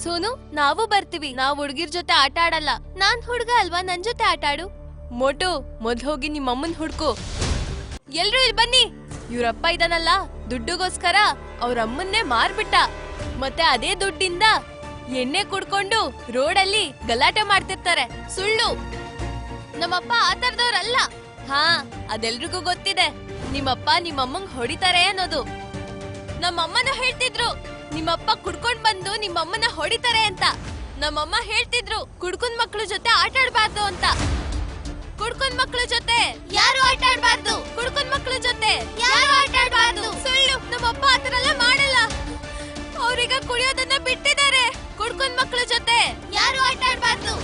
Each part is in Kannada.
ಸೋನು, ನಾವು ಬರ್ತೀವಿ. ನಾವ್ ಹುಡ್ಗಿರ್ ಜೊತೆ ಆಟ ಆಡಲ್ಲ. ನಾನ್ ಹುಡ್ಗ ಅಲ್ವಾ, ನನ್ ಜೊತೆ ಆಟ ಆಡು. ಮೋಟು, ಮೊದ್ಲು ಹೋಗಿ ನಿಮ್ಮಮ್ಮನ್ ಹುಡ್ಕು. ಎಲ್ರು ಇಲ್ಲಿ ಬನ್ನಿ. ಇವ್ರಪ್ಪ ಇದನಲ್ಲ, ದುಡ್ಡುಗೋಸ್ಕರ ಅವ್ರ ಅಮ್ಮನ್ನೇ ಮಾರ್ಬಿಟ್ಟ. ಮತ್ತೆ ಅದೇ ದುಡ್ಡಿಂದ ಎಣ್ಣೆ ಕುಡ್ಕೊಂಡು ರೋಡಲ್ಲಿ ಗಲಾಟೆ ಮಾಡ್ತಿರ್ತಾರೆ. ಸುಳ್ಳು. ನಮ್ಮಪ್ಪ ಆತರದವ್ರಲ್ಲ. ಹಾ, ಅದೆಲ್ರಿಗೂ ಗೊತ್ತಿದೆ. ನಿಮ್ಮಪ್ಪ ನಿಮ್ಮಮ್ಮಂಗ್ ಹೊಡಿತಾರೆ ಅನ್ನೋದು. ನಮ್ಮಮ್ಮನ ಹೇಳ್ತಿದ್ರು ನಿಮ್ಮಪ್ಪ ಕುಡ್ಕೊಂಡ್ ಬಂದು ನಿಮ್ಮಮ್ಮನ ಹೊಡಿತಾರೆ ಅಂತ. ನಮ್ಮಮ್ಮ ಹೇಳ್ತಿದ್ರು ಕುಡ್ಕೊಂಡ್ ಮಕ್ಳ ಜೊತೆ ಆಟ ಆಡ್ಬಾರ್ದು ಅಂತ. ಕುಡ್ಕೊಂಡ್ ಮಕ್ಳ ಜೊತೆ ಯಾರು ಆಟ ಆಡ್ಬಾರ್ದು. ಕುಡ್ಕೊಂಡ್ ಮಕ್ಳ ಜೊತೆ ಯಾರು ಆಟ ಆಡ್ಬಾರ್ದು. ಸುಳ್ಳು. ನಮ್ಮಪ್ಪ ಆತರ ಎಲ್ಲ ಮಾಡಲ್ಲ. ಅವ್ರೀಗ ಕುಡಿಯೋದನ್ನ ಬಿಟ್ಟಿದ್ದಾರೆ. ಕುಡ್ಕೊಂಡ್ ಮಕ್ಳ ಜೊತೆ ಯಾರು ಆಟ ಆಡ್ಬಾರ್ದು.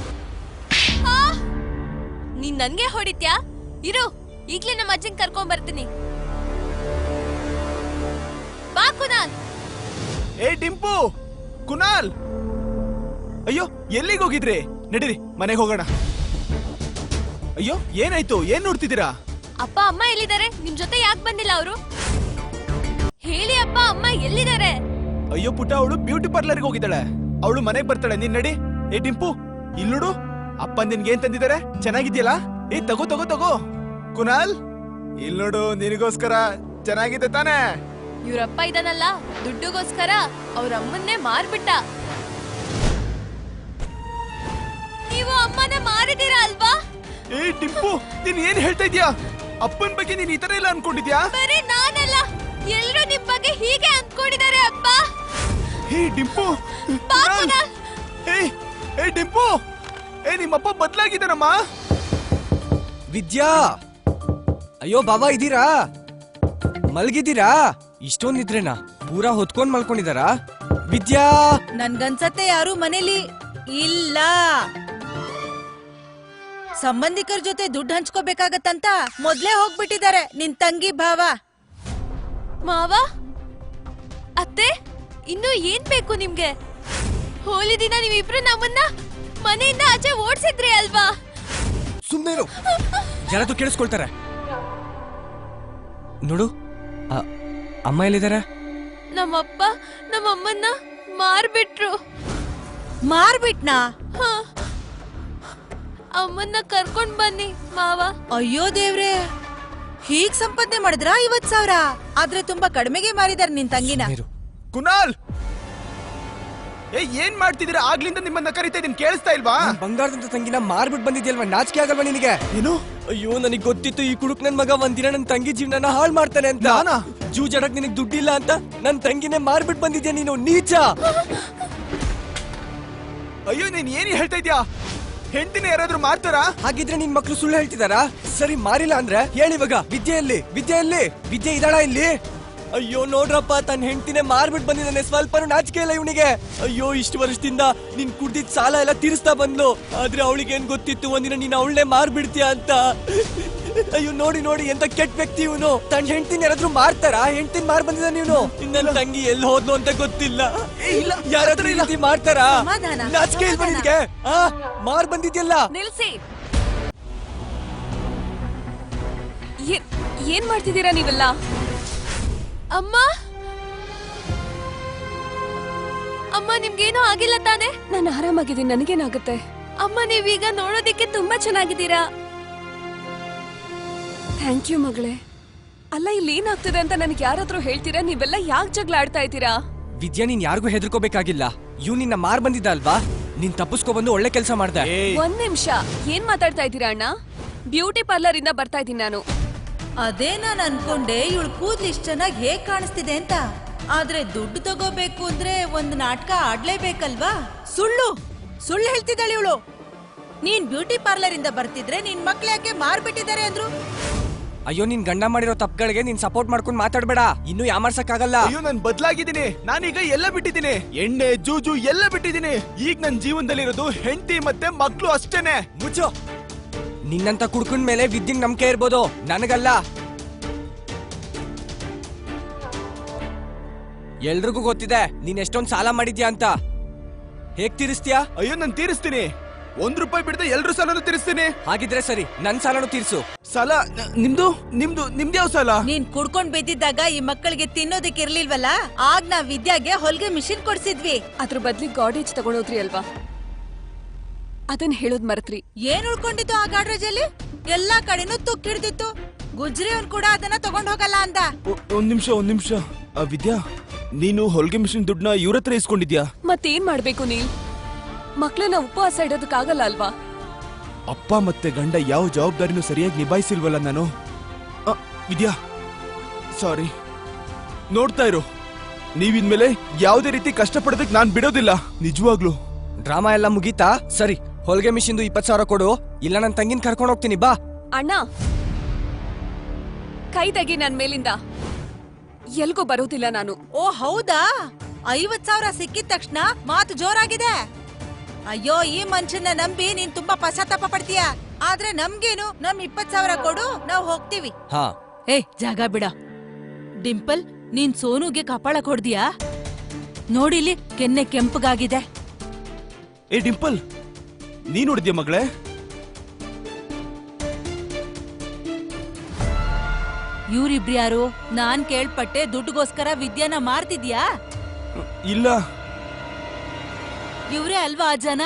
ನೀನ್ ನನ್ಗೆ ಹೊಡಿತ್ಯಾ? ಇರು, ಈಗ್ಲೇ ನಮ್ಮ ಅಜ್ಜನ್ ಕರ್ಕೊಂಡ್ ಬರ್ತೀನಿ. ಬಾ ಕುನಾಲ್. ಏ ಟಿಂಪು, ಕುನಾಲ್, ಅಯ್ಯೋ ಎಲ್ಲಿಗೆ ಹೋಗಿದ್ರಿ? ನಡೀರಿ ಮನೆಗೆ ಹೋಗೋಣ. ಅಯ್ಯೋ ಏನಾಯ್ತು? ಏನ್ ನೋಡ್ತಿದ್ದೀರಾ? ಅಪ್ಪ ಅಮ್ಮ ಎಲ್ಲಿದ್ದಾರೆ? ನಿಮ್ ಜೊತೆ ಯಾಕೆ ಬಂದಿಲ್ಲ ಅವರು? ಹೇಳಿ ಅಪ್ಪ, ಅಮ್ಮ ಎಲ್ಲಿದ್ದಾರೆ? ಅಯ್ಯೋ ಪುಟ್ಟ, ಅವಳು ಬ್ಯೂಟಿ ಪಾರ್ಲರ್ಗೆ ಹೋಗಿದ್ದಾಳೆ. ಅವಳು ಮನೆಗೆ ಬರ್ತಾಳೆ. ನೀನ್ ನಡಿ. ಏ ಟಿಂಪು, ಇಲ್ಲಿ ನೋಡು, ಅಪ್ಪ ನಿನ್ಗೆ ಏನ್ ತಂದಿದ್ದಾರೆ? ಚೆನ್ನಾಗಿದ್ಯಲ್ಲ? ಏ ತಗೋ ತಗೋ ತಗೋ. ಕುನಾಲ್, ಇಲ್ಲಿ ನೋಡು, ನಿನಗೋಸ್ಕರ ಚೆನ್ನಾಗಿದೆ ತಾನೇ? ಇವ್ರಪ್ಪ ಇದನಲ್ಲ, ದುಡ್ಡುಗೋಸ್ಕರ ಅವ್ರ ಅಮ್ಮನ್ನೇ ಮಾರ್ಬಿಟ್ಟ. ನೀವು ಅಮ್ಮನ ಮಾರಿದೀರಾ ಅಲ್ವಾ? ಏ ಟಿಂಪು, ನೀನ್ ಏನ್ ಹೇಳ್ತಾ ಇದ್ಯಾ? ಅಪ್ಪನ್ ಬಗ್ಗೆ ನೀನ್ ಈ ತರ ಎಲ್ಲ ಅನ್ಕೊಂಡಿದ್ಯಾ? ಬರೀ ನಾನಲ್ಲ, ಎಲ್ರು ನಿಮ್ ಬಗ್ಗೆ ಹೀಗೆ ಅನ್ಕೊಂಡಿದ್ದಾರೆ ಅಪ್ಪ. ಹೇ ಟಿಂಪು, ಏ ಟಿಂಪು, ಏ ನಿಮ್ಮಪ್ಪ ಬದ್ಲಾಗಿದ್ದಾನಮ್ಮ. ವಿದ್ಯಾ, ಅಯ್ಯೋ ಬಾಬಾ ಇದ್ದೀರಾ? ಮಲ್ಗಿದ್ದೀರಾ? ಇಷ್ಟೊಂದ್ ನಿದ್ರೆನಾ? ಪೂರಾ ಹೊತ್ಕೊಂಡ್ ಮಲ್ಕೊಂಡಿದಾರಾ? ವಿದ್ಯಾ, ನನ್ಗನ್ಸತ್ತೆ ಯಾರು ಮನೇಲಿ ಇಲ್ಲ. ಸಂಬಂಧಿಕರ ಜೊತೆ ದುಡ್ಡು ಹಂಚ್ಕೋಬೇಕಾಗತ್ತಂತ ಮೊದ್ಲೇ ಹೋಗ್ಬಿಟ್ಟಿದ್ದಾರೆ ನಿನ್ ತಂಗಿ ಭಾವ. ಮಾವ, ಅತ್ತೆ, ಇನ್ನು ಏನ್ ಬೇಕು ನಿಮ್ಗೆ? ಹೋಲಿ ದಿನ ನೀವಿಬ್ರು ನಮ್ಮನ್ನ ಮನೆಯಿಂದ ಆಚೆ ಓಡ್ಸಿದ್ರಿ ಅಲ್ವಾ? ಸುಮ್ನೆ ಇರು, ಯಾರಾದ್ರೂ ಕೇಳಿಸ್ಕೊಳ್ತಾರೆ. ನೋಡು, ಅಮ್ಮ ಎಲ್ಲಿದ್ದಾರೆ? ನಮ್ಮಪ್ಪ ನಮ್ಮಮ್ಮನ್ನ ಮಾರ್ಬಿಟ್ರು. ಮಾರ್ಬಿಟ್ನಾ? ಅಮ್ಮನ್ನ ಕರ್ಕೊಂಡ್ ಬನ್ನಿ ಮಾವ. ಅಯ್ಯೋ ದೇವ್ರೆ, ಹೀಗ್ ಸಂಪಾದನೆ ಮಾಡಿದ್ರ 50,000? ಆದ್ರೆ ತುಂಬಾ ಕಡಿಮೆಗೆ ಮಾರಿದಾರೆ ನಿನ್ ತಂಗಿನ. ಕುನಾಲ್, ಏ ಏನ್ ಮಾಡ್ತಿದ್ದೀರಾ? ಆಗ್ಲಿಂದ ನಿಮ್ಮನ್ನ ಕರಿತಾ ಇದೀನಿ, ಕೇಳಿಸ್ತಾ ಇಲ್ವಾ? ಬಂಗಾರದಂತ ತಂಗಿನ ಮಾರ್ಬಿಟ್ ಬಂದಿದ್ಯಲ್ವಾ, ನಾಚಿಕೆ ಆಗಲ್ವಾ ನಿನಗೆ? ಏನು? ಅಯ್ಯೋ, ನನಗ್ ಗೊತ್ತಿತ್ತು ಈ ಕುಡುಕ್ ನನ್ ಮಗ ಒಂದಿನ ನನ್ ತಂಗಿ ಜೀವನ ಹಾಳು ಮಾಡ್ತಾನೆ ಅಂತ. ಜೂಜಾಡಕ್ ನಿನಗ್ ದುಡ್ಡಿಲ್ಲ ಅಂತ ನನ್ ತಂಗಿನೇ ಮಾರ್ಬಿಟ್ ಬಂದಿದ್ಯಾ ನೀನು, ನೀಚ. ಅಯ್ಯೋ, ನೀನ್ ಏನ್ ಹೇಳ್ತಾ ಇದ್ಯಾ? ಹೆಂಡತಿನ ಯಾರಾದ್ರೂ ಮಾರ್ತಾರಾ? ಹಾಗಿದ್ರೆ ನಿನ್ ಮಕ್ಳು ಸುಳ್ಳು ಹೇಳ್ತಿದಾರಾ? ಸರಿ, ಮಾರಿಲ್ಲ ಅಂದ್ರೆ ಹೇಳಿವಾಗ. ವಿದ್ಯೆ ಎಲ್ಲಿ? ವಿದ್ಯೆ ಎಲ್ಲಿ? ವಿದ್ಯೆ ಇದಾಳ ಇಲ್ಲಿ? ಅಯ್ಯೋ ನೋಡ್ರಪ್ಪ, ತನ್ನ ಹೆಂಡತಿನೇ ಮಾರ್ಬಿಟ್ ಬಂದಿದ್ದಾನೆ. ಸ್ವಲ್ಪನೂ ನಾಚಿಕೆ ಇಲ್ಲ ಇವನಿಗೆ. ಅಯ್ಯೋ, ಇಷ್ಟು ವರ್ಷದಿಂದ ನೀನ್ ಕುಡ್ದಿದ್ ಸಾಲ ಎಲ್ಲ ತೀರಿಸ್ತಾ ಬಂದ್ಲು. ಆದ್ರೆ ಅವಳಿಗೆ ಏನ್ ಗೊತ್ತಿತ್ತು ಒಂದಿನ ನೀನ್ ಅವಳನ್ನೇ ಮಾರ್ಬಿಡ್ತೀಯ ಅಂತ. ಅಯ್ಯೋ ನೋಡಿ ನೋಡಿ, ಎಂತ ಕೆಟ್ಟ ವ್ಯಕ್ತಿ ಇವನು. ತನ್ನ ಹೆಂಡತಿನ ಯಾರಾದ್ರೂ ಮಾರ್ತಾರ? ಹೆಂಡತಿನ ಮಾರ್ ಬಂದಿದ್ದಾನೆ ಇವನು. ನನ್ನ ತಂಗಿ ಎಲ್ಲಿ ಹೋದ್ಲು ಅಂತ ಗೊತ್ತಿಲ್ಲ. ಯಾರಾದ್ರೂ ಈ ರೀತಿ ಮಾಡ್ತಾರಾ? ನಾಚಿಕೆ ಇಲ್ವಾ ನಿನ್ಗೆ? ಮಾರ್ ಬಂದಿದ್ಯಲ್ಲ. ನಿಲ್ಸಿ. ಏನ್ ಮಾಡ್ತಿದ್ದೀರಾ ನೀವೆಲ್ಲ? ಅಮ್ಮ, ಅಮ್ಮ, ನಿಮ್ಗೇನೋ ಆಗಿಲ್ಲ ತಾನೆ? ನಾನು ಆರಾಮಾಗಿದ್ದೀನಿ, ನನಗೇನಾಗುತ್ತೆ? ಅಮ್ಮ, ನೀವೀಗ ನೋಡೋದಿಕ್ಕೆ ತುಂಬಾ ಚೆನ್ನಾಗಿದ್ದೀರಾ. ಥ್ಯಾಂಕ್ ಯು ಮಗಳೇ. ಅಲ್ಲ, ಇಲ್ಲಿ ಏನಾಗ್ತದೆ ಅಂತ ನನಗೆ ಯಾರಾದ್ರೂ ಹೇಳ್ತೀರಾ? ನೀವೆಲ್ಲ ಯಾಕೆ ಜಗಳ ಆಡ್ತಾ ಇದ್ದೀರಾ? ವಿದ್ಯಾ, ನೀನ್ ಯಾರಿಗೂ ಹೆದರ್ಕೋಬೇಕಾಗಿಲ್ಲ. ಇವ್ ನಿನ್ನ ಮಾರ್ ಬಂದಿದ್ದ ಅಲ್ವಾ, ನೀನ್ ತಪ್ಪಿಸ್ಕೊ ಬಂದು ಒಳ್ಳೆ ಕೆಲಸ ಮಾಡ್ದೆ. ಒಂದ್ ನಿಮಿಷ, ಏನ್ ಮಾತಾಡ್ತಾ ಇದ್ದೀರಾ ಅಣ್ಣ? ಬ್ಯೂಟಿ ಪಾರ್ಲರ್ ಇಂದ ಬರ್ತಾ ಇದ್ದೀನಿ ನಾನು. ಅದೇ ನಾನು ಅನ್ಕೊಂಡೆ ಇವಳು ಕೂದ್ಲು ಇಷ್ಟ ಚೆನ್ನಾಗಿ ಹೇಗ್ ಕಾಣಿಸ್ತಿದೆ ಅಂತ. ಆದ್ರೆ ದುಡ್ಡು ತಗೋಬೇಕು ಅಂದ್ರೆ ಒಂದು ನಾಟಕ ಆಡ್ಲೇಬೇಕಲ್ವಾ? ಸುಳ್ಳು ಸುಳ್ಳು ಹೇಳ್ತಿದ್ದಾಳೆ ಇವಳು. ನೀನ್ ಬ್ಯೂಟಿ ಪಾರ್ಲರ್ ಇಂದ ಬರ್ತಿದ್ರೆ ನಿನ್ ಮಕ್ಳು ಯಾಕೆ ಮಾರ್ಬಿಟ್ಟಿದ್ದಾರೆ ಅಂದ್ರು? ಅಯ್ಯೋ, ನಿನ್ ಗಂಡ ಮಾಡಿರೋ ತಪ್ಪುಗಳಿಗೆ ನೀನ್ ಸಪೋರ್ಟ್ ಮಾಡ್ಕೊಂಡು ಮಾತಾಡ್ಬೇಡ. ಇನ್ನು ಯಾಮಾರ್ಸಕ್ಕಾಗಲ್ಲ. ಅಯ್ಯೋ, ನಾನ್ ಬದ್ಲಾಗಿದ್ದೀನಿ. ನಾನೀಗ ಎಲ್ಲ ಬಿಟ್ಟಿದ್ದೀನಿ. ಎಣ್ಣೆ, ಜೂಜು ಎಲ್ಲ ಬಿಟ್ಟಿದ್ದೀನಿ. ಈಗ ನನ್ ಜೀವನದಲ್ಲಿರೋದು ಹೆಂಡತಿ ಮತ್ತೆ ಮಕ್ಳು ಅಷ್ಟೇನೆ. ಮುಚ್ಚು. ನಿನ್ನಂತ ಕುಡ್ಕೊಂಡ್ ಮೇಲೆ ವಿದ್ಯಂಗ್ ನಂಬಿಕೆ ಇರ್ಬೋದು, ನನಗಲ್ಲ. ಎಲ್ರಿಗೂ ಗೊತ್ತಿದೆ ನೀನ್ ಎಷ್ಟೊಂದ್ ಸಾಲ ಮಾಡಿದ್ಯಾ ಅಂತ. ಹೇಗ್ ತೀರಿಸ್ತೀಯಾ? ಅಯ್ಯೋ, ನಾನ್ ತೀರಿಸ್ತೀನಿ. ₹1 ಬಿಡದೆ ಎಲ್ರು ಸಾಲನು ತೀರಿಸ್ತೀನಿ. ಹಾಗಿದ್ರೆ ಸರಿ, ನನ್ ಸಾಲನು ತೀರ್ಸು. ಸಾಲ ನಿಮ್ದು ಯಾವ ಸಾಲ? ನೀನ್ ಕುಡ್ಕೊಂಡ್ ಬಿದ್ದಿದ್ದಾಗ ಈ ಮಕ್ಕಳಿಗೆ ತಿನ್ನೋದಕ್ಕೆ ಇರ್ಲಿಲ್ವಲ್ಲ, ಆಗ ನಾವ್ ವಿದ್ಯಾಗೆ ಹೊಲ್ಗೆ ಮಿಷಿನ್ ಕೊಡ್ಸಿದ್ವಿ. ಅದ್ರ ಬದ್ಲಿ ಗಾಡೇಜ್ ತಗೊಂಡೋದ್ರಿ ಅಲ್ವಾ, ಅದನ್ ಹೇಳೋದ್ ಮರತ್ರಿ. ಏನ್ ಉಳ್ಕೊಂಡಿತ್ತು ಆ ಗಾಡ್ರೇಜ್ ಅಲ್ಲಿ? ಎಲ್ಲಾ ಕಡೆನೂ ತುಕ್ ಹಿಡ್ದಿತ್ತು. ಗುಜ್ರಿ ಅವ್ನ್ ಕೂಡ ಅದನ್ನ ತಗೊಂಡ್ ಹೋಗಲ್ಲ ಅಂದ. ಒಂದ್ ನಿಮಿಷ ವಿದ್ಯಾ, ನೀನು ಹೊಲ್ಗೆ ಮಿಷಿನ್ ದುಡ್ಡನ್ನ ಇವ್ರ ಹತ್ರ ಇಸ್ಕೊಂಡಿದ್ಯಾ? ಮತ್ತೇನ್ ಮಾಡ್ಬೇಕು ನೀಲ್? ಮಕ್ಳನ್ನ ಉಪವಾಸ ಇಡೋದಕ್ಕಾಗಲ್ಲ ಅಲ್ವಾ? ಅಪ್ಪ ಮತ್ತೆ ಗಂಡ ಯಾವ ಜವಾಬ್ದಾರಿನೂ ಸರಿಯಾಗಿ ನಿಭಾಯಿಸಿಲ್ವಲ್ಲ ನಾನು. ವಿದ್ಯಾ ಸಾರಿ. ನೋಡ್ತಾ ಇರು, ನೀವಿನ್ಮೇಲೆ ಯಾವುದೇ ರೀತಿ ಕಷ್ಟಪಡೋದಕ್ಕೆ ನಾನ್ ಬಿಡೋದಿಲ್ಲ, ನಿಜವಾಗ್ಲು. ಡ್ರಾಮಾ ಎಲ್ಲ ಮುಗೀತಾ? ಸರಿ, ಹೊಲ್ಗೆ ಮಿಷಿನ್ದು 20,000 ಕೊಡು, ಇಲ್ಲ ನನ್ ತಂಗಿನ ಕರ್ಕೊಂಡು ಹೋಗ್ತೀನಿ. ಬಾ ಅಣ್ಣ, ಕೈ ತೆಗಿ ನನ್ ಮೇಲಿಂದ. ಎಲ್ಗೂ ಬರೋದಿಲ್ಲ ನಾನು. ಓ ಹೌದಾ? 50,000 ಸಿಕ್ಕಿದ ತಕ್ಷಣ ಮಾತು ಜೋರಾಗಿದೆ. ಅಯ್ಯೋ, ಈ ಮನುಷ್ಯನ ನಂಬಿ ನೀನ್ ತುಂಬಾ ಪಶ್ಚಾತ್ತಾಪ ಪಡ್ತೀಯ. ಆದ್ರೆ ನಮ್ಗೇನು, ನಮ್ 20,000 ಕೊಡು, ನಾವ್ ಹೋಗ್ತೀವಿ. ಹಾ. ಏ ಜಾಗ ಬಿಡ. ಡಿಂಪಲ್, ನೀನ್ ಸೋನುಗೆ ಕಪಾಳ ಕೊಡ್ದಿಯಾ? ನೋಡಿಲಿ, ಕೆನ್ನೆ ಕೆಂಪಗಾಗಿದೆ. ಏ ಡಿಂಪಲ್, ನೀನ್ ನೋಡಿದ್ಯಾ ಮಗಳೇ? ಇವ್ರಿಬ್ರು ಯಾರು? ನಾನ್ ಕೇಳ್ಪಟ್ಟೆ ದುಡ್ಡುಗೋಸ್ಕರ ವಿದ್ಯಾನ ಮಾರ್ತಿದ್ಯಾ? ಇಲ್ಲ. ಇವ್ರೇ ಅಲ್ವಾ ಆ ಜನ?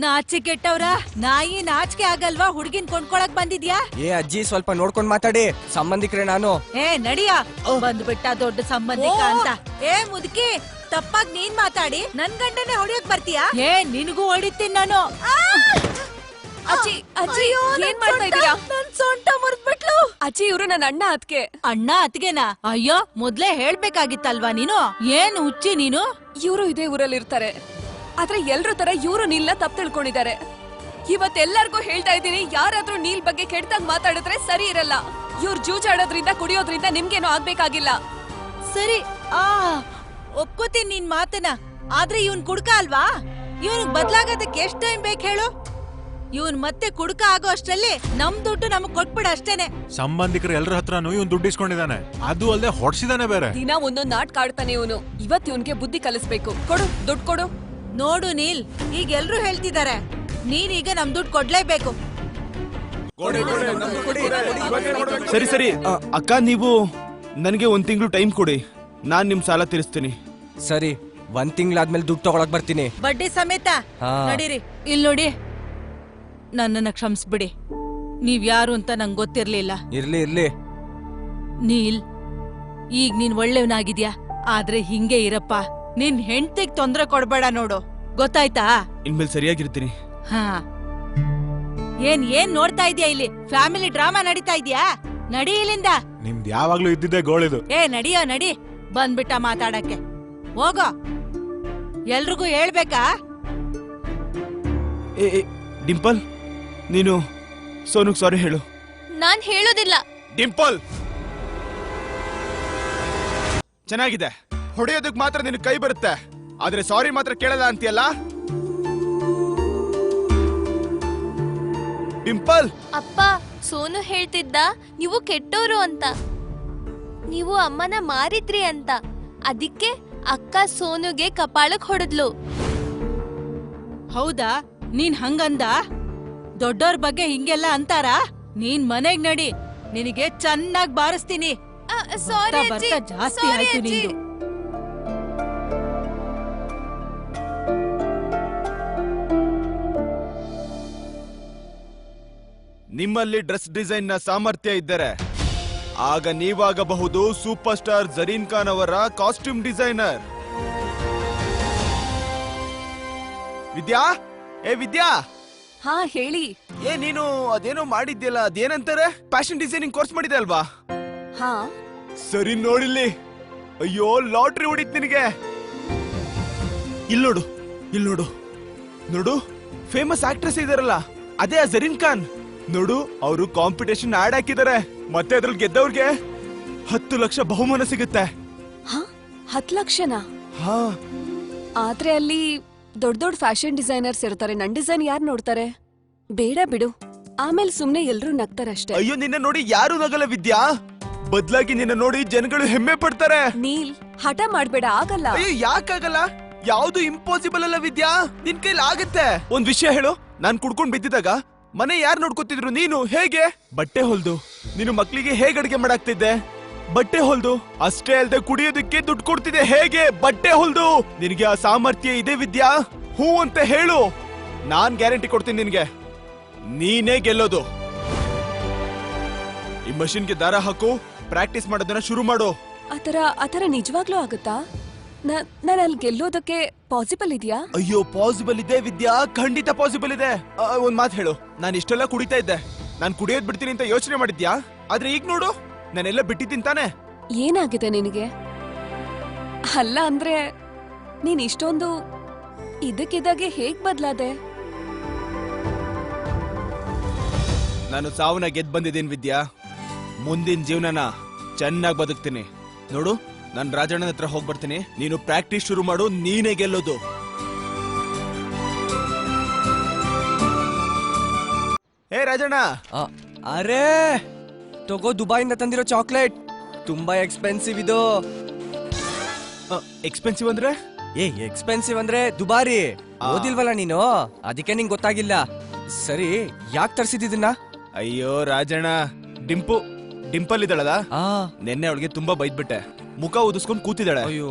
ನಾಚಿ ಕೆಟ್ಟವ್ರ ನಾಯಿ, ನಾಚಿಕೆ ಆಗಲ್ವಾ ಹುಡ್ಗಿನ್ ಕೊಂಡ್ಕೊಳಕ್ ಬಂದಿದ್ಯಾ? ಏ ಅಜ್ಜಿ, ಸ್ವಲ್ಪ ನೋಡ್ಕೊಂಡ್ ಮಾತಾಡಿ, ಸಂಬಂಧಿಕರೇ ನಾನು. ಏ ನಡಿಯ, ಬಂದ್ಬಿಟ್ಟ ದೊಡ್ಡ ಸಂಬಂಧಿಕ ಅಂತ. ಏ ಮುದುಕಿ, ತಪ್ಪಾಗ್ ನೀನ್ ಮಾತಾಡಿ ನನ್ ಗಂಡನೇ ಹೊಡಿಯಕ್ ಬರ್ತೀಯಾ? ಏ ನಿನಗೂ ಹೊಡಿತೀನಿ ನಾನು. ಅಜ್ಜಿ, ಅಜ್ಜಿ, ಏನ್ ಮಾಡ್ತಾ ಇದೀರಾ? ನನ್ ಸೊಂಟ ಮುರ್ದ್ಬಿಟ್ಲು. ಅಜ್ಜಿ, ಇವ್ರು ನನ್ನ ಅಣ್ಣ ಅದ್ಕೆ. ಅಣ್ಣ ಅತ್ಗೆನಾ? ಅಯ್ಯೋ, ಮೊದ್ಲೇ ಹೇಳ್ಬೇಕಾಗಿತ್ತಲ್ವಾ ನೀನು? ಏನ್ ಹುಚ್ಚಿ ನೀನು? ಇವ್ರು ಇದೇ ಊರಲ್ಲಿ ಇರ್ತಾರೆ, ಆದ್ರೆ ಎಲ್ರ ತರ ಇವ್ರು ನೀಲ್ನ ತಪ್ಪು ತಿಳ್ಕೊಂಡಿದ್ದಾರೆ. ಇವತ್ತೆಲ್ಲರಿಗೂ ಹೇಳ್ತಾ ಇದ್ದೀನಿ, ಯಾರಾದ್ರೂ ನೀಲ್ ಬಗ್ಗೆ ಕೆಟ್ಟದಾಗ ಮಾತಾಡಿದ್ರೆ ಸರಿ ಇರಲ್ಲ. ಇವ್ರು ಜೂಜಾಡೋದ್ರಿಂದ ಕುಡಿಯೋದ್ರಿಂದ ನಿಮ್ಗೇನು ಆಗ್ಬೇಕಾಗಿಲ್ಲ. ಸರಿ, ಒಪ್ಕೋತೀನಿ ನಿನ್ ಮಾತನ. ಆದ್ರೆ ಇವನ್ ಕುಡ್ಕ ಅಲ್ವಾ? ಇವನ್ ಬದ್ಲಾಗೋದಕ್ಕೆ ಎಷ್ಟ್ ಟೈಮ್ ಬೇಕು ಹೇಳು? ಇವನ್ ಮತ್ತೆ ಕುಡ್ಕ ಆಗೋ ಅಷ್ಟರಲ್ಲಿ ನಮ್ ದುಡ್ಡು ನಮಗ್ ಕೊಟ್ಬಿಡ ಅಷ್ಟೇನೆ. ಸಂಬಂಧಿಕರು ಎಲ್ಲರ ಹತ್ರನೂ ಇವನ್ ದುಡ್ಡು ಇಸ್ಕೊಂಡಿದ್ದಾನೆ, ಅದು ಅಲ್ಲದೆ ಹೊಡ್ಸಿದಾನೆ ಬೇರೆ. ದಿನ ಒಂದೊಂದ್ ನಾಟಕ ಆಡ್ತಾನೆ ಇವನು. ಇವತ್ ಇವನ್ಗೆ ಬುದ್ಧಿ ಕಲಿಸ್ಬೇಕು. ಕೊಡು, ದುಡ್ಡು ಕೊಡು. ನೋಡು ನೀಲ್, ಈಗ ಎಲ್ರು ಹೇಳ್ತಿದ್ದಾರೆ, ನೀನೀಗ ನಮ್ ದುಡ್ಡು ಕೊಡ್ಲೇಬೇಕು. ಸರಿ ಅಕ್ಕ, ನೀವು ನನಗೆ 1 ತಿಂಗಳು ಟೈಮ್ ಕೊಡಿ, ನಾನ್ ನಿಮ್ ಸಾಲ ತೀರಿಸ್ತೀನಿ. ಸರಿ, 1 ತಿಂಗಳಾದ್ಮೇಲೆ ದುಡ್ಡು ತಗೊಳಕ್ ಬರ್ತೀನಿ, ಬಡ್ಡಿ ಸಮೇತ. ಹಾ. ನಡೀರಿ. ಇಲ್ ನೋಡಿ, ನನ್ನನ್ನ ಕ್ಷಮಿಸ್ಬಿಡಿ. ನೀವ್ ಯಾರು ಅಂತ ನಂಗೆ ಗೊತ್ತಿರ್ಲಿಲ್ಲ. ಇರ್ಲಿ. ನೀಲ್, ಈಗ ನೀನ್ ಒಳ್ಳೆಯವನಾಗಿದ್ಯಾ, ಆದ್ರೆ ಹಿಂಗೆ ಇರಪ್ಪ. ನಿನ್ ಹೆಂಡ್ತಿಗ್ ತೊಂದ್ರೆ ಕೊಡ್ಬೇಡ ನೋಡು, ಗೊತ್ತಾಯ್ತಾ? ಇನ್ಮೇಲೆ ಸರಿಯಾಗಿರ್ತೀನಿ. ಹಾ. ಏನ್ ನೋಡ್ತಾ ಇದ್ಯಾ ಇಲ್ಲಿ? ಫ್ಯಾಮಿಲಿ ಡ್ರಾಮಾ ನಡೀತಾ ಇದ್ಯಾ? ನಡಿ ಇಲ್ಲಿಂದ. ನಿಮ್ದು ಯಾವಾಗ್ಲೂ ಇದ್ದಿದ್ದೆ ಗೋಳಿದು. ನಡಿಯೋ ನಡಿ. ಬಂದ್ಬಿಟ್ಟ ಮಾತಾಡಕ್ಕೆ. ಹೋಗೋ. ಎಲ್ರಿಗೂ ಹೇಳ್ಬೇಕಾ? ಏ ಡಿಂಪಲ್, ನೀನು ಸೋನುಗ್ ಸಾರಿ ಹೇಳು. ನಾನ್ ಹೇಳೋದಿಲ್ಲ. ಡಿಂಪಲ್, ಚೆನ್ನಾಗಿದೆ, ಹೊಡೆಯೋದಕ್ ಮಾತ್ರ ನಿನ್ ಕೈ ಬರುತ್ತೆ, ಆದ್ರೆ ಸಾರಿ ಮಾತ್ರ ಕೇಳಲ್ಲ ಅಂತೀಯಲ್ಲ ಡಿಂಪಲ್. ಅಪ್ಪ, ಸೋನು ಹೇಳ್ತಿದ್ದ ನೀವು ಕೆಟ್ಟೋರು ಅಂತ. ನೀವು ಅಮ್ಮನ ಮಾರಿದ್ರಿ ಅಂತ. ಅದಕ್ಕೆ ಅಕ್ಕ ಸೋನುಗೆ ಕಪಾಳಕ್ ಹೊಡೆದ್ಲು. ಹೌದಾ? ನೀನ್ ಹಂಗಂದ? ದೊಡ್ಡೋರ್ ಬಗ್ಗೆ ಹಿಂಗೆಲ್ಲ ಅಂತಾರ? ನೀನ್ ಮನೆಗ್ ನಡಿ, ನಿನಗೆ ಚೆನ್ನಾಗ್ ಬಾರಿಸ್ತೀನಿ. ಸಾರಿ ಬರ್ತಾ ಜಾಸ್ತಿ ಆಯ್ತು ನಿಂದು. ನಿಮ್ಮಲ್ಲಿ ಡ್ರೆಸ್ ಡಿಸೈನ್ ನ ಸಾಮರ್ಥ್ಯ ಇದ್ದರೆ ಆಗ ನೀವಾಗಬಹುದು ಸೂಪರ್ ಸ್ಟಾರ್ ಜರೀನ್ ಖಾನ್ ಅವರ ಕಾಸ್ಟ್ಯೂಮ್ ಡಿಸೈನರ್. ವಿದ್ಯಾ, ವಿದ್ಯಾ. ಹಾ ಹೇಳಿ. ನೀನು ಅದೇನೋ ಮಾಡಿದ್ಯಲ್ಲ, ಅದೇನಂತಾರೆ? ಫ್ಯಾಷನ್ ಡಿಸೈನಿಂಗ್ ಕೋರ್ಸ್ ಮಾಡಿದೆ ಅಲ್ವಾ? ಹಾ. ಸರಿ ನೋಡಿಲ್ಲಿ, ಅಯ್ಯೋ ಲಾಟ್ರಿ ಹೊಡಿತ್ ನಿನಗೆ. ಇಲ್ ನೋಡು, ಫೇಮಸ್ ಆಕ್ಟ್ರೆಸ್ ಇದಾರಲ್ಲ, ಅದೇ ಆ ಜರೀನ್ ಖಾನ್. ನೋಡು, ಅವರು ಕಾಂಪಿಟೇಷನ್ ಆಡ್ ಹಾಕಿದ್ದಾರೆ, ಮತ್ತೆ ಅದ್ರಲ್ಲಿ ಗೆದ್ದವ್ರಿಗೆ 10 ಲಕ್ಷ ಬಹುಮಾನ ಸಿಗುತ್ತೆ. 10 ಲಕ್ಷನಾ? ಹಾ. ಆದ್ರೆ ಅಲ್ಲಿ ದೊಡ್ಡ ಫ್ಯಾಷನ್ ಡಿಸೈನರ್ಸ್ ಇರ್ತಾರೆ, ನನ್ ಡಿಸೈನ್ ಯಾರು ನೋಡ್ತಾರೆ? ಬೇಡ ಬಿಡು, ಆಮೇಲೆ ಸುಮ್ನೆ ಎಲ್ರೂ ನಗ್ತಾರಷ್ಟೇ. ಅಯ್ಯೋ, ನಿನ್ನ ನೋಡಿ ಯಾರು ನಗಲ್ಲ ವಿದ್ಯಾ, ಬದ್ಲಾಗಿ ನಿನ್ನ ನೋಡಿ ಜನಗಳು ಹೆಮ್ಮೆ ಪಡ್ತಾರೆ. ನೀಲ್, ಹಠ ಮಾಡ್ಬೇಡ, ಆಗಲ್ಲ. ಅಯ್ಯೋ, ಯಾಕಾಗಲ್ಲ? ಯಾವ್ದು ಇಂಪಾಸಿಬಲ್ ಅಲ್ಲ ವಿದ್ಯಾ, ನಿನ್ ಕೈಲಿ ಆಗತ್ತೆ. ಒಂದ್ ವಿಷಯ ಹೇಳು, ನಾನ್ ಕುಡ್ಕೊಂಡ್ ಬಿದ್ದಿದಾಗ ಮನೆ ಯಾರು ನೋಡ್ಕೊತಿದ್ರು? ನೀನು. ಹೇಗೆ? ಬಟ್ಟೆ ಹೊಲ್ದು. ನೀನು ಮಕ್ಳಿಗೆ ಹೇಗ್ ಅಡ್ಗೆ ಮಾಡಾಕ್ತಿದ್ದೆ? ಬಟ್ಟೆ ಹೊಲ್ದು. ಅಷ್ಟೇ ಅಲ್ದೆ ಕುಡಿಯೋದಕ್ಕೆ ದುಡ್ಡು ಕೊಡ್ತಿದ್ದೆ. ಹೇಗೆ? ಬಟ್ಟೆ ಹೊಲ್ದು. ನಿನ್ಗೆ ಆ ಸಾಮರ್ಥ್ಯ ಇದೆ ವಿದ್ಯಾ? ಹೂ ಅಂತ ಹೇಳು, ನಾನ್ ಗ್ಯಾರಂಟಿ ಕೊಡ್ತೀನಿ ನಿನ್ಗೆ, ನೀನೇ ಗೆಲ್ಲೋದು. ಈ ಮಷಿನ್ಗೆ ದಾರ ಹಾಕು, ಪ್ರಾಕ್ಟೀಸ್ ಮಾಡೋದನ್ನ ಶುರು ಮಾಡು. ಆತರ ನಿಜವಾಗ್ಲೂ ಆಗುತ್ತಾ? ನಾನು ಅಲ್ಲಿ ಗೆಲ್ಲೋದಕ್ಕೆ ಪಾಸಿಬಲ್ ಇದೆಯಾ? ಅಯ್ಯೋ, ಪಾಸಿಬಲ್ ಇದೆ ವಿದ್ಯಾ, ಖಂಡಿತ ಪಾಸಿಬಲ್ ಇದೆ. ಒಂದ್ ಮಾತು ಹೇಳು, ನಾನು ಇಷ್ಟೆಲ್ಲ ಕುಡಿತಾ ಇದ್ದೆ, ನಾನು ಕುಡಿಯೋದ್ ಬಿಡ್ತೀನಿ ಅಂತ ಯೋಚನೆ ಮಾಡಿದ್ಯಾ? ಆದ್ರೆ ಈಗ ನೋಡು, ನಾನೆಲ್ಲ ಬಿಟ್ಟಿದ್ದೀನಿ ತಾನೆ. ಏನಾಗಿದೆ ನಿನಗೆ? ಅಲ್ಲ ಅಂದ್ರೆ ನೀನ್ ಇಷ್ಟೊಂದು ಇದಕ್ಕಿದ್ದಾಗೆ ಹೇಗ್ ಬದ್ಲಾದೆ? ನಾನು ಸಾವನ್ನ ಗೆದ್ ಬಂದಿದ್ದೀನಿ ವಿದ್ಯಾ, ಮುಂದಿನ ಜೀವನನ ಚೆನ್ನಾಗಿ ಬದುಕ್ತೀನಿ. ನೋಡು, ನಾನು ರಾಜಣ್ಣನ ಹತ್ರ ಹೋಗ್ ಬರ್ತೀನಿ, ನೀನು ಪ್ರಾಕ್ಟೀಸ್ ಶುರು ಮಾಡು, ನೀನೇ ಗೆಲ್ಲೋದು. ಹೇ ರಾಜಣ್ಣ. ಅರೆ ತಗೋ, ದುಬೈಯಿಂದ ತಂದಿರೋ ಚಾಕ್ಲೇಟ್. ತುಂಬಾ ಎಕ್ಸ್ಪೆನ್ಸಿವ್ ಇದು. ಎಕ್ಸ್ಪೆನ್ಸಿವ್ ಅಂದ್ರೆ? ಎಕ್ಸ್ಪೆನ್ಸಿವ್ ಅಂದ್ರೆ ದುಬಾರಿ. ಓದಿಲ್ವಲ್ಲ ನೀನು, ಅದಕ್ಕೆ ನಿಂಗೆ ಗೊತ್ತಾಗಿಲ್ಲ. ಸರಿ, ಯಾಕೆ ತರ್ಸಿದಿನ್ನ? ಅಯ್ಯೋ ರಾಜಣ್ಣ, ಡಿಂಪಲ್ ಇದ್ದಾಳಲ್ಲ, ನಿನ್ನೆ ಅವಳಿಗೆ ತುಂಬಾ ಬೈದ್ಬಿಟ್ಟೆ. ಮುಖ ಉದಿಸ್ಕೊಂಡು ಕೂತಿದ್ದಾಳೆ.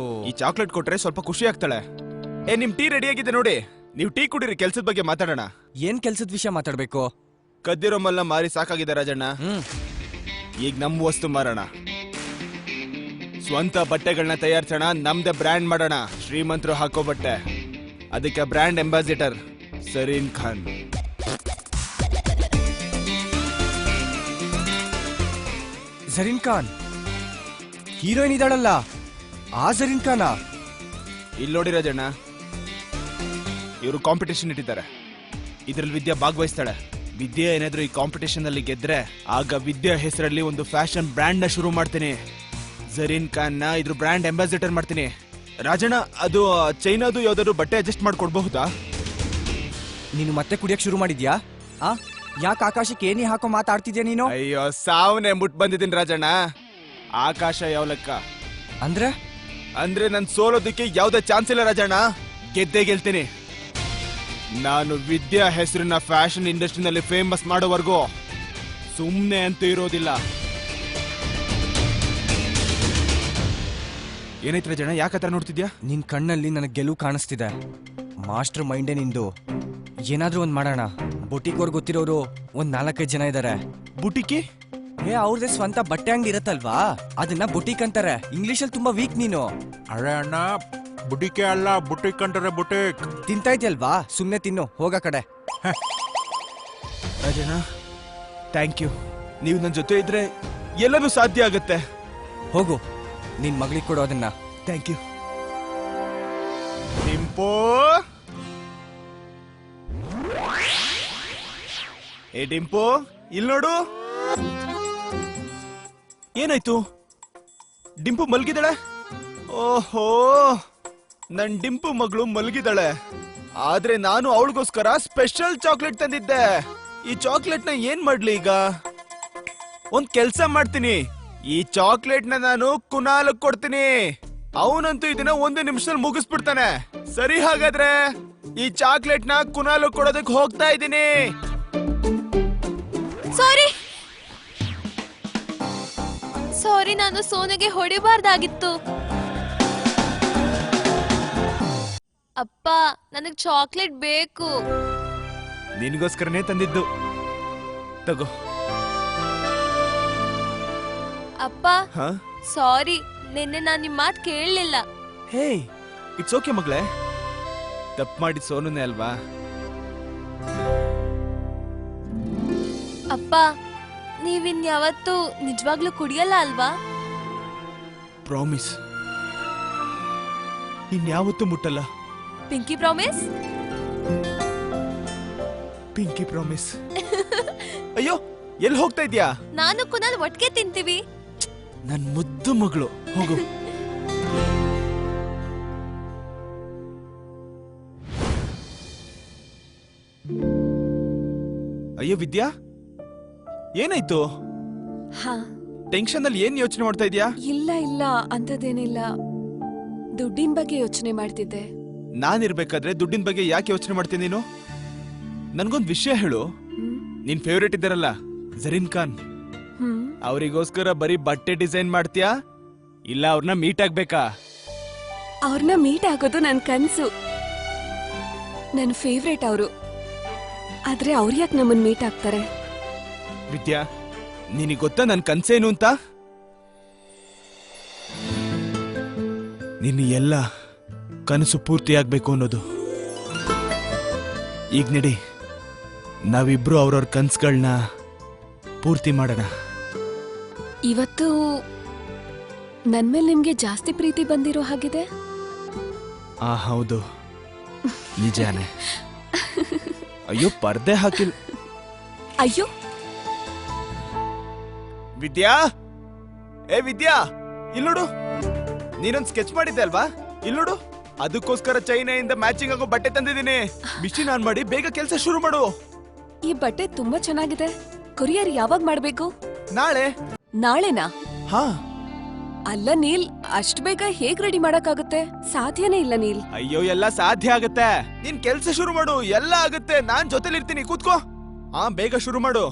ಈ ಚಾಕ್ಲೇಟ್ ಕೊಟ್ರೆ ಸ್ವಲ್ಪ ಖುಷಿ ಆಗ್ತಾಳೆ. ನಿಮ್ ಟೀ ರೆಡಿ ಆಗಿದೆ ನೋಡಿ, ನೀವು ಟೀ ಕುಡೀರಿ, ಕೆಲ್ಸದ ಬಗ್ಗೆ ಮಾತಾಡೋಣ. ಏನ್ ಕೆಲ್ಸದ ವಿಷಯ ಮಾತಾಡ್ಬೇಕು? ಕದ್ದಿರೋ ಮಲ್ಲ ಮಾರಿ ಸಾಕಾಗಿದೆ ರಾಜಣ್ಣ, ಈಗ ನಮ್ ವಸ್ತು ಮಾರೋಣ, ಸ್ವಂತ ಬಟ್ಟೆಗಳನ್ನ ತಯಾರಿಸೋಣ, ನಮ್ದೇ ಬ್ರ್ಯಾಂಡ್ ಮಾಡೋಣ. ಶ್ರೀಮಂತರು ಹಾಕೋ ಬಟ್ಟೆ, ಅದಕ್ಕೆ brand ambassador Zareen Khan. Zareen Khan heroine ಇದ್ದಾಳಲ್ಲ, ಆ ಜರೀನ್ ಖಾನಾ? ಇಲ್ಲಿ ನೋಡಿ ರಾಜಣ್ಣ, ಇವರು ಕಾಂಪಿಟೇಷನ್ ಇಟ್ಟಿದ್ದಾರೆ, ಇದ್ರಲ್ಲಿ ವಿದ್ಯಾ ಭಾಗವಹಿಸ್ತಾಳೆ. ವಿದ್ಯಾ ಏನಾದ್ರೂ ಈ ಕಾಂಪಿಟೇಷನ್ ಅಲ್ಲಿ ಗೆದ್ರೆ, ಆಗ ವಿದ್ಯಾ ಹೆಸರಲ್ಲಿ ಒಂದು ಫ್ಯಾಷನ್ ಬ್ರ್ಯಾಂಡ್ ನ ಶುರು ಮಾಡ್ತೀನಿ. ಜರೀನ್ ಖಾನ್ ನ ಇದ್ರ ಬ್ರ್ಯಾಂಡ್ ಅಂಬಾಸಿಡರ್ ಮಾಡ್ತೀನಿ. ರಾಜಣ್ಣ, ಅದು ಚೈನಾದು ಯಾವ್ದಾದ್ರು ಬಟ್ಟೆ ಅಡ್ಜಸ್ಟ್ ಮಾಡ್ಕೊಡ್ಬಹುದಾ? ನೀನು ಮತ್ತೆ ಕುಡಿಯಕ್ ಶುರು ಮಾಡಿದ್ಯಾ? ಯಾಕೆ ಆಕಾಶಕ್ಕೆ ಏನಿ ಹಾಕೋ ಮಾತಾಡ್ತಿದ್ಯಾ ನೀನು? ಅಯ್ಯೋ, ಸಾವನೆ ಮುಟ್ ಬಂದಿದ್ದೀನಿ ರಾಜಣ್ಣ. ಆಕಾಶ ಯಾವ ಲೆಕ್ಕ? ಅಂದ್ರೆ ನನ್ ಸೋಲೋದಕ್ಕೆ ಯಾವ್ದೇ ಚಾನ್ಸ್ ಇಲ್ಲ ರಾಜಣ್ಣ, ಗೆದ್ದೇ ಗೆಲ್ತೀನಿ. ನಾನು ವಿದ್ಯಾ ಹೆಸರನ್ನ ಫ್ಯಾಷನ್ ಇಂಡಸ್ಟ್ರಿನಲ್ಲಿ ಫೇಮಸ್ ಮಾಡೋವರೆಗೂ ಸುಮ್ನೆ ಅಂತೂ ಇರೋದಿಲ್ಲ. ಏನಾಯ್ತು ರಾಜಣ್ಣ, ಯಾಕತ್ರ ನೋಡ್ತಿದ್ಯಾ? ನಿನ್ ಕಣ್ಣಲ್ಲಿ ನನಗೆ ಗೆಲುವು ಕಾಣಿಸ್ತಿದೆ. ಮಾಸ್ಟರ್ ಮೈಂಡೇ ನಿಂದು. ಏನಾದ್ರೂ ಒಂದ್ ಮಾಡೋಣ. ಬೊಟಿಕ್ ಅವ್ರು ಗೊತ್ತಿರೋರು ಒಂದ್ 4-5 ಜನ ಇದಾರೆ. ಬುಟಿಕಿ? ಅವ್ರದೇ ಸ್ವಂತ ಬಟ್ಟೆ ಅಂಗಡಿ ಇರತ್ತಲ್ವಾ, ಅದನ್ನ ಬುಟಿಕ್ ಅಂತಾರೆ. ಇಂಗ್ಲಿಷ್ ಅಲ್ಲಿ ತುಂಬಾ ವೀಕ್ ನೀನು. ಅರೆ ಅಣ್ಣ, ಬುಟಿಕೆ ಅಲ್ಲ, ಬುಟಿಕ್ ಅಂತಾರೆ, ಬುಟಿಕ್. ತಿಂತಾ ಇದೆಯಲ್ವಾ, ಸುಮ್ನೆ ತಿನ್ನು, ಹೋಗ ಕಡೆ. Rajanna, thank you. ನೀವು ನನ್ನ ಜೊತೆ ಇದ್ರೆ ಎಲ್ಲನೂ ಸಾಧ್ಯ ಆಗತ್ತೆ. ಹೋಗು, ನಿನ್ ಮಗಳಿಗೆ ಕೊಡು ಅದನ್ನ. Thank you. ಡಿಂಪೋ, ಏ ಡಿಂಪೋ, ಇಲ್ಲಿ ನೋಡು. ಏನಾಯ್ತು? ಡಿಂಪು ಮಲ್ಗಿದಾಳೆ? ಓಹೋ, ನನ್ ಡಿಂಪು ಮಗಳು ಮಲ್ಗಿದಾಳೆ. ಆದ್ರೆ ನಾನು ಅವಳಿಗೋಸ್ಕರ ಸ್ಪೆಷಲ್ ಚಾಕ್ಲೇಟ್ ತಂದಿದ್ದೆ. ಈ ಚಾಕ್ಲೇಟ್ ನ ಏನ್ ಮಾಡ್ಲಿ ಈಗ? ಒಂದ್ ಕೆಲ್ಸ ಮಾಡ್ತೀನಿ, ಈ ಚಾಕ್ಲೇಟ್ ನ ನಾನು ಕುನಾಲ್ ಕೊಡ್ತೀನಿ. ಅವನಂತೂ ಇದನ್ನ 1 ನಿಮಿಷದಲ್ಲಿ ಮುಗಿಸ್ಬಿಡ್ತಾನೆ. ಸರಿ, ಹಾಗಾದ್ರೆ ಈ ಚಾಕ್ಲೇಟ್ ನ ಕುನಾಲ್ ಕೊಡೋದಕ್ಕೆ ಹೋಗ್ತಾ ಇದ್ದೀನಿ. ಸಾರಿ, ನಾನು ಸೋನುಗೆ ಹೊಡಿಬಾರ್ದಾಗಿತ್ತು. ಅಪ್ಪ, ನನಗ್ ಚಾಕ್ಲೇಟ್ ಬೇಕು. ನಿನ್ಗೋಸ್ಕರನೇ ತಂದಿದ್ದು, ತಗೋ. ಅಪ್ಪ, ಸಾರಿ, ನಿನ್ನೆ ನಾನ್ ನಿಮ್ ಮಾತ್ ಕೇಳಲಿಲ್ಲ. ಹೇ, ಇಟ್ಸ್ ಓಕೆ ಮಗಳೇ, ತಪ್ಪು ಮಾಡಿದ್ ಸೋನುನೇ ಅಲ್ವಾ? ಅಪ್ಪ, ನೀವಿನ್ಯಾವತ್ತೂ ನಿಜವಾಗ್ಲೂ ಕುಡಿಯಲ್ಲ ಅಲ್ವಾ? ಪ್ರಾಮಿಸ್, ಇನ್ಯಾವತ್ತೂ ಮುಟ್ಟಲ್ಲ. Pinky promise? Pinky promise. ಅಯ್ಯೋ, ಎಲ್ಲಿ ಹೋಗ್ತಾ ಇದ್ಯಾ? ನಾನು ಕುನಾಲ್ ಒಟ್ಟಿಗೆ ತಿಂತೀವಿ. ನನ್ ಮುದ್ದು ಮಗಳು, ಹೋಗು. ಅಯ್ಯೋ ವಿದ್ಯಾ, ಏನಾಯ್ತು? ಟೆನ್ಷನ್ ಅಲ್ಲಿ ಏನ್ ಯೋಚನೆ ಮಾಡ್ತಾ ಇದ್ಯಾ? ಇಲ್ಲ, ಅಂತದೇನಿಲ್ಲ. ದುಡ್ಡಿನ ಬಗ್ಗೆ ಯೋಚನೆ ಮಾಡ್ತಿದ್ದೆ. ನಾನಿರ್ಬೇಕಾದ್ರೆ ದುಡ್ಡಿನ ಬಗ್ಗೆ ಯಾಕೆ ಯೋಚನೆ ಮಾಡ್ತೀನಿ ನೀನು? ನನ್ಗೊಂದ್ ವಿಷಯ ಹೇಳು. ನಿನ್ ಫೇವ್ರೇಟ್ ಇದ್ದಾರಲ್ಲ ಜರೀನ್ ಖಾನ್, ಅವರಿಗೋಸ್ಕರ ಬರೀ ಬಟ್ಟೆ ಡಿಸೈನ್ ಮಾಡ್ತೀಯಾ ಇಲ್ಲ ಅವ್ರನ್ನ ಮೀಟ್ ಆಗ್ಬೇಕಾ? ಅವ್ರನ್ನ ಮೀಟ್ ಆಗೋದು ನನ್ ಕನ್ಸು. ನನ್ ಫೇವ್ರೇಟ್ ಅವರು. ಆದ್ರೆ ಅವ್ರು ಯಾಕೆ ನಮ್ಮನ್ ಮೀಟ್ ಆಗ್ತಾರೆ? ವಿದ್ಯಾ, ನಿನಗೆ ಗೊತ್ತಾ ನನ್ ಕನ್ಸೇನು ಅಂತ? ನಿನ್ನ ಎಲ್ಲ ಕನಸು ಪೂರ್ತಿ ಆಗ್ಬೇಕು ಅನ್ನೋದು. ಈಗ ನಡಿ, ನಾವಿಬ್ರು ಅವ್ರವ್ರ ಕನ್ಸುಗಳನ್ನ ಪೂರ್ತಿ ಮಾಡೋಣ. ಇವತ್ತು ನನ್ಮೇಲೆ ನಿಮ್ಗೆ ಜಾಸ್ತಿ ಪ್ರೀತಿ ಬಂದಿರೋ ಹಾಗಿದೆ. ಹೌದು, ನಿಜಾನೆ. ಅಯ್ಯೋ, ಪರ್ದೆ ಹಾಕಿಲ್. ಅಯ್ಯೋ ವಿದ್ಯಾ, ಏ ವಿದ್ಯಾ, ಇಲ್ಲೋಡು. ನೀನೊಂದ್ ಸ್ಕೆಚ್ ಮಾಡಿದ್ದೆ ಅಲ್ವಾ? ಇಲ್ಲೋಡು, ಅದಕ್ಕೋಸ್ಕರ ಚೈನೆಯಿಂದ ಮ್ಯಾಚಿಂಗ್ ಆಗೋ ಬಟ್ಟೆ ತಂದಿದ್ದೀನಿ. ಮಿಷಿನ್ ಆನ್ ಮಾಡಿ ಬೇಗ ಕೆಲಸ ಶುರು ಮಾಡು. ಈ ಬಟ್ಟೆ ತುಂಬಾ ಚೆನ್ನಾಗಿದೆ. ಕೊರಿಯರ್ ಯಾವಾಗ ಮಾಡ್ಬೇಕು? ನಾಳೆ. ನಾಳೆನಾ? ಹಾ. ಅಲ್ಲ ನೀಲ್, ಅಷ್ಟ್ ಬೇಗ ಹೇಗ್ ರೆಡಿ ಮಾಡಕ್ಕಾಗುತ್ತೆ? ಸಾಧ್ಯನೇ ಇಲ್ಲ ನೀಲ್. ಅಯ್ಯೋ, ಎಲ್ಲ ಸಾಧ್ಯ ಆಗತ್ತೆ. ನೀನ್ ಕೆಲ್ಸ ಶುರು ಮಾಡು, ಎಲ್ಲ ಆಗುತ್ತೆ. ನಾನ್ ಜೊತೆಲಿರ್ತೀನಿ, ಕೂತ್ಕೋ. ಬೇಗ ಶುರು ಮಾಡು.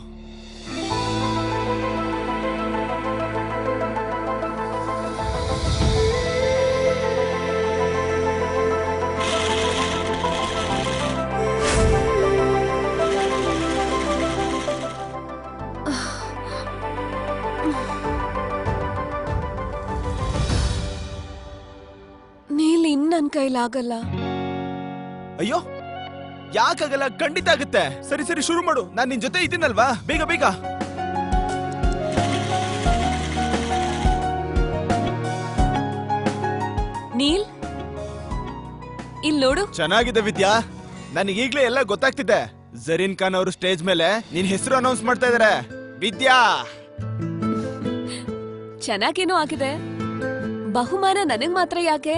ನೀಲ್, ಇನ್ ನನ್ ಕೈಲಾಗಲ್ಲ. ಅಯ್ಯೋ, ಯಾಕಾಗಲ್ಲ? ಖಂಡಿತ ಆಗುತ್ತೆ. ಸರಿ ಸರಿ, ಶುರು ಮಾಡು. ನಾನ್ ನಿನ್ ಜೊತೆ ಇದ್ದೀನಲ್ವಾ? ಬೇಗ ಬೇಗ. ನೀಲ್, ಇಲ್ ನೋಡು. ಚೆನ್ನಾಗಿದೆ ವಿದ್ಯಾ. ನನಗೆ ಈಗ್ಲೇ ಎಲ್ಲ ಗೊತ್ತಾಗ್ತಿದೆ. ಜರೀನ್ ಖಾನ್ ಅವರು ಸ್ಟೇಜ್ ಮೇಲೆ ನಿನ್ ಹೆಸರು ಅನೌನ್ಸ್ ಮಾಡ್ತಾ ಇದಾರೆ. ವಿದ್ಯಾ, ಚೆನ್ನಾಗೇನೋ ಆಗಿದೆ. ಬಹುಮಾನ ನನಗ್ ಮಾತ್ರ ಯಾಕೆ?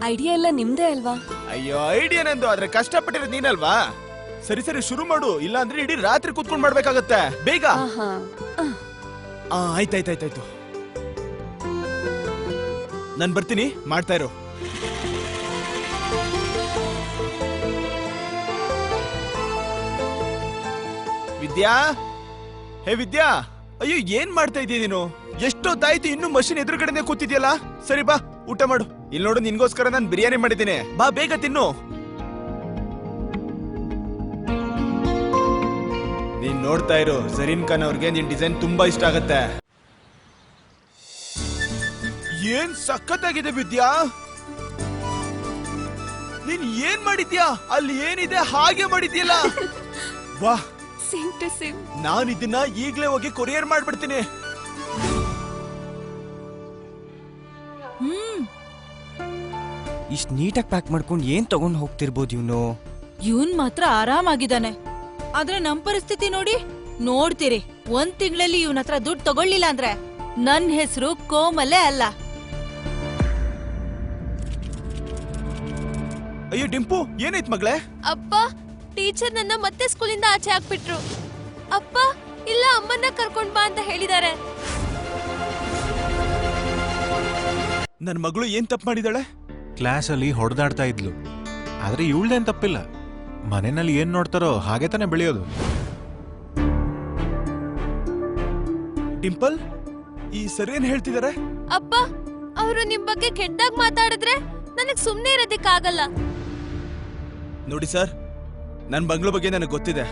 ಐಡಿಯಾ ಎಲ್ಲ ನಿಮ್ದೇ ಅಲ್ವಾ? ಅಯ್ಯೋ, ಐಡಿಯಾ ನಂದು, ಆದ್ರೆ ಕಷ್ಟಪಟ್ಟಿರೋದು ನೀನಲ್ವಾ? ಸರಿ ಸರಿ, ಶುರು ಮಾಡು. ಇಲ್ಲ ಅಂದ್ರೆ ಇಡೀ ರಾತ್ರಿ ಕೂತ್ಕೊಂಡ್ ಮಾಡ್ಬೇಕಾಗತ್ತೆ. ಬೇಗ. ಆಯ್ತಾಯ್ತಾಯ್ತಾಯ್ತು. ನಾನ್ ಬರ್ತೀನಿ, ಮಾಡ್ತಾ ಇರು. ವಿದ್ಯಾ, ಹೇ ವಿದ್ಯಾ. ಅಯ್ಯೋ, ಏನ್ ಮಾಡ್ತಾ ಇದೀಯ ನೀನು? ಎಷ್ಟೊತ್ತಾಯ್ತು, ಇನ್ನು ಮಷಿನ್ ಎದುರುಗಡೆನೆ ಕೂತಿದ್ಯಲ್ಲ. ಸರಿ ಬಾ, ಊಟ ಮಾಡು. ಇಲ್ಲಿ ನೋಡು, ನಿನ್ಗೋಸ್ಕರ ನಾನು ಬಿರಿಯಾನಿ ಮಾಡಿದ್ದೀನಿ. ಬಾ, ಬೇಗ ತಿನ್ನು. ನೀನ್ ನೋಡ್ತಾ ಇರು, ಜರೀನ್ ಖಾನ್ ಅವ್ರಿಗೆ ನಿನ್ ಡಿಸೈನ್ ತುಂಬಾ ಇಷ್ಟ ಆಗತ್ತೆ. ಏನ್ ಸಖತ್ತಾಗಿದೆ ವಿದ್ಯಾ. ನೀನ್ ಏನ್ ಮಾಡಿದ್ಯಾ? ಅಲ್ಲಿ ಏನಿದೆ ಹಾಗೆ ಮಾಡಿದ್ಯಲ್ಲ. ವಾ, ಸೇಮ್ ಟು ಸೇಮ್. ನಾನು ಇದನ್ನ ಈಗ್ಲೇ ಹೋಗಿ ಕೊರಿಯರ್ ಮಾಡ್ಬಿಡ್ತೀನಿ. ಇಷ್ಟ್ ನೀಟಾಗಿ ಪ್ಯಾಕ್ ಮಾಡ್ಕೊಂಡು ಏನ್ ತಗೊಂಡ್ ಹೋಗ್ತಿರ್ಬೋದು ಇವನು. ಇವನ್ ಮಾತ್ರ ಆರಾಮಾಗಿದ್ದಾನೆ. ಆದ್ರೆ ನಮ್ ಪರಿಸ್ಥಿತಿ ನೋಡಿ. ನೋಡ್ತೀರಿ, ಒಂದ್ ತಿಂಗಳಲ್ಲಿ ಇವನ್ ಹತ್ರ ದುಡ್ಡು ತಗೊಳ್ಳಿಲ್ಲ ಅಂದ್ರೆ ನನ್ ಹೆಸರು ಕೋಮಲೆ ಅಲ್ಲ. ಅಯ್ಯೋ ಡಿಂಪು, ಏನಾಯ್ತು ಮಗಳೇ? ಅಪ್ಪ, ಟೀಚರ್ ನನ್ನ ಮತ್ತೆ ಸ್ಕೂಲಿಂದ ಆಚೆ ಹಾಕ್ಬಿಟ್ರು. ಅಪ್ಪ, ಇಲ್ಲ ಅಮ್ಮನ್ನ ಕರ್ಕೊಂಡ್ ಬಾ ಅಂತ ಹೇಳಿದಾರೆ. ನನ್ ಮಗಳು ಏನ್ ತಪ್ಪು ಮಾಡಿದಾಳೆ? ಕ್ಲಾಸಲ್ಲಿ ಹೊಡೆದಾಡ್ತಾ ಇದ್ಲು. ಆದ್ರೆ ಇವಳ್ದೇನ್ ತಪ್ಪಿಲ್ಲ. ಮನೆಯಲ್ಲಿ ಏನ್ ನೋಡ್ತಾರೋ ಹಾಗೆ ತಾನೇ ಬೆಳೆಯೋದು. ಡಿಂಪಲ್, ಈ ಸರ್ ಏನ್ ಹೇಳ್ತಿದಾರೆ? ಅಪ್ಪ, ಅವರು ನಿಮ್ ಬಗ್ಗೆ ಕೆಟ್ಟದಾಗ ಮಾತಾಡಿದ್ರೆ ನನಗ್ ಸುಮ್ನೆ ಇರೋದಕ್ಕಾಗಲ್ಲ. ನೋಡಿ ಸರ್, ನನ್ ಮಗಳ ಬಗ್ಗೆ ನನಗೆ ಗೊತ್ತಿದೆ.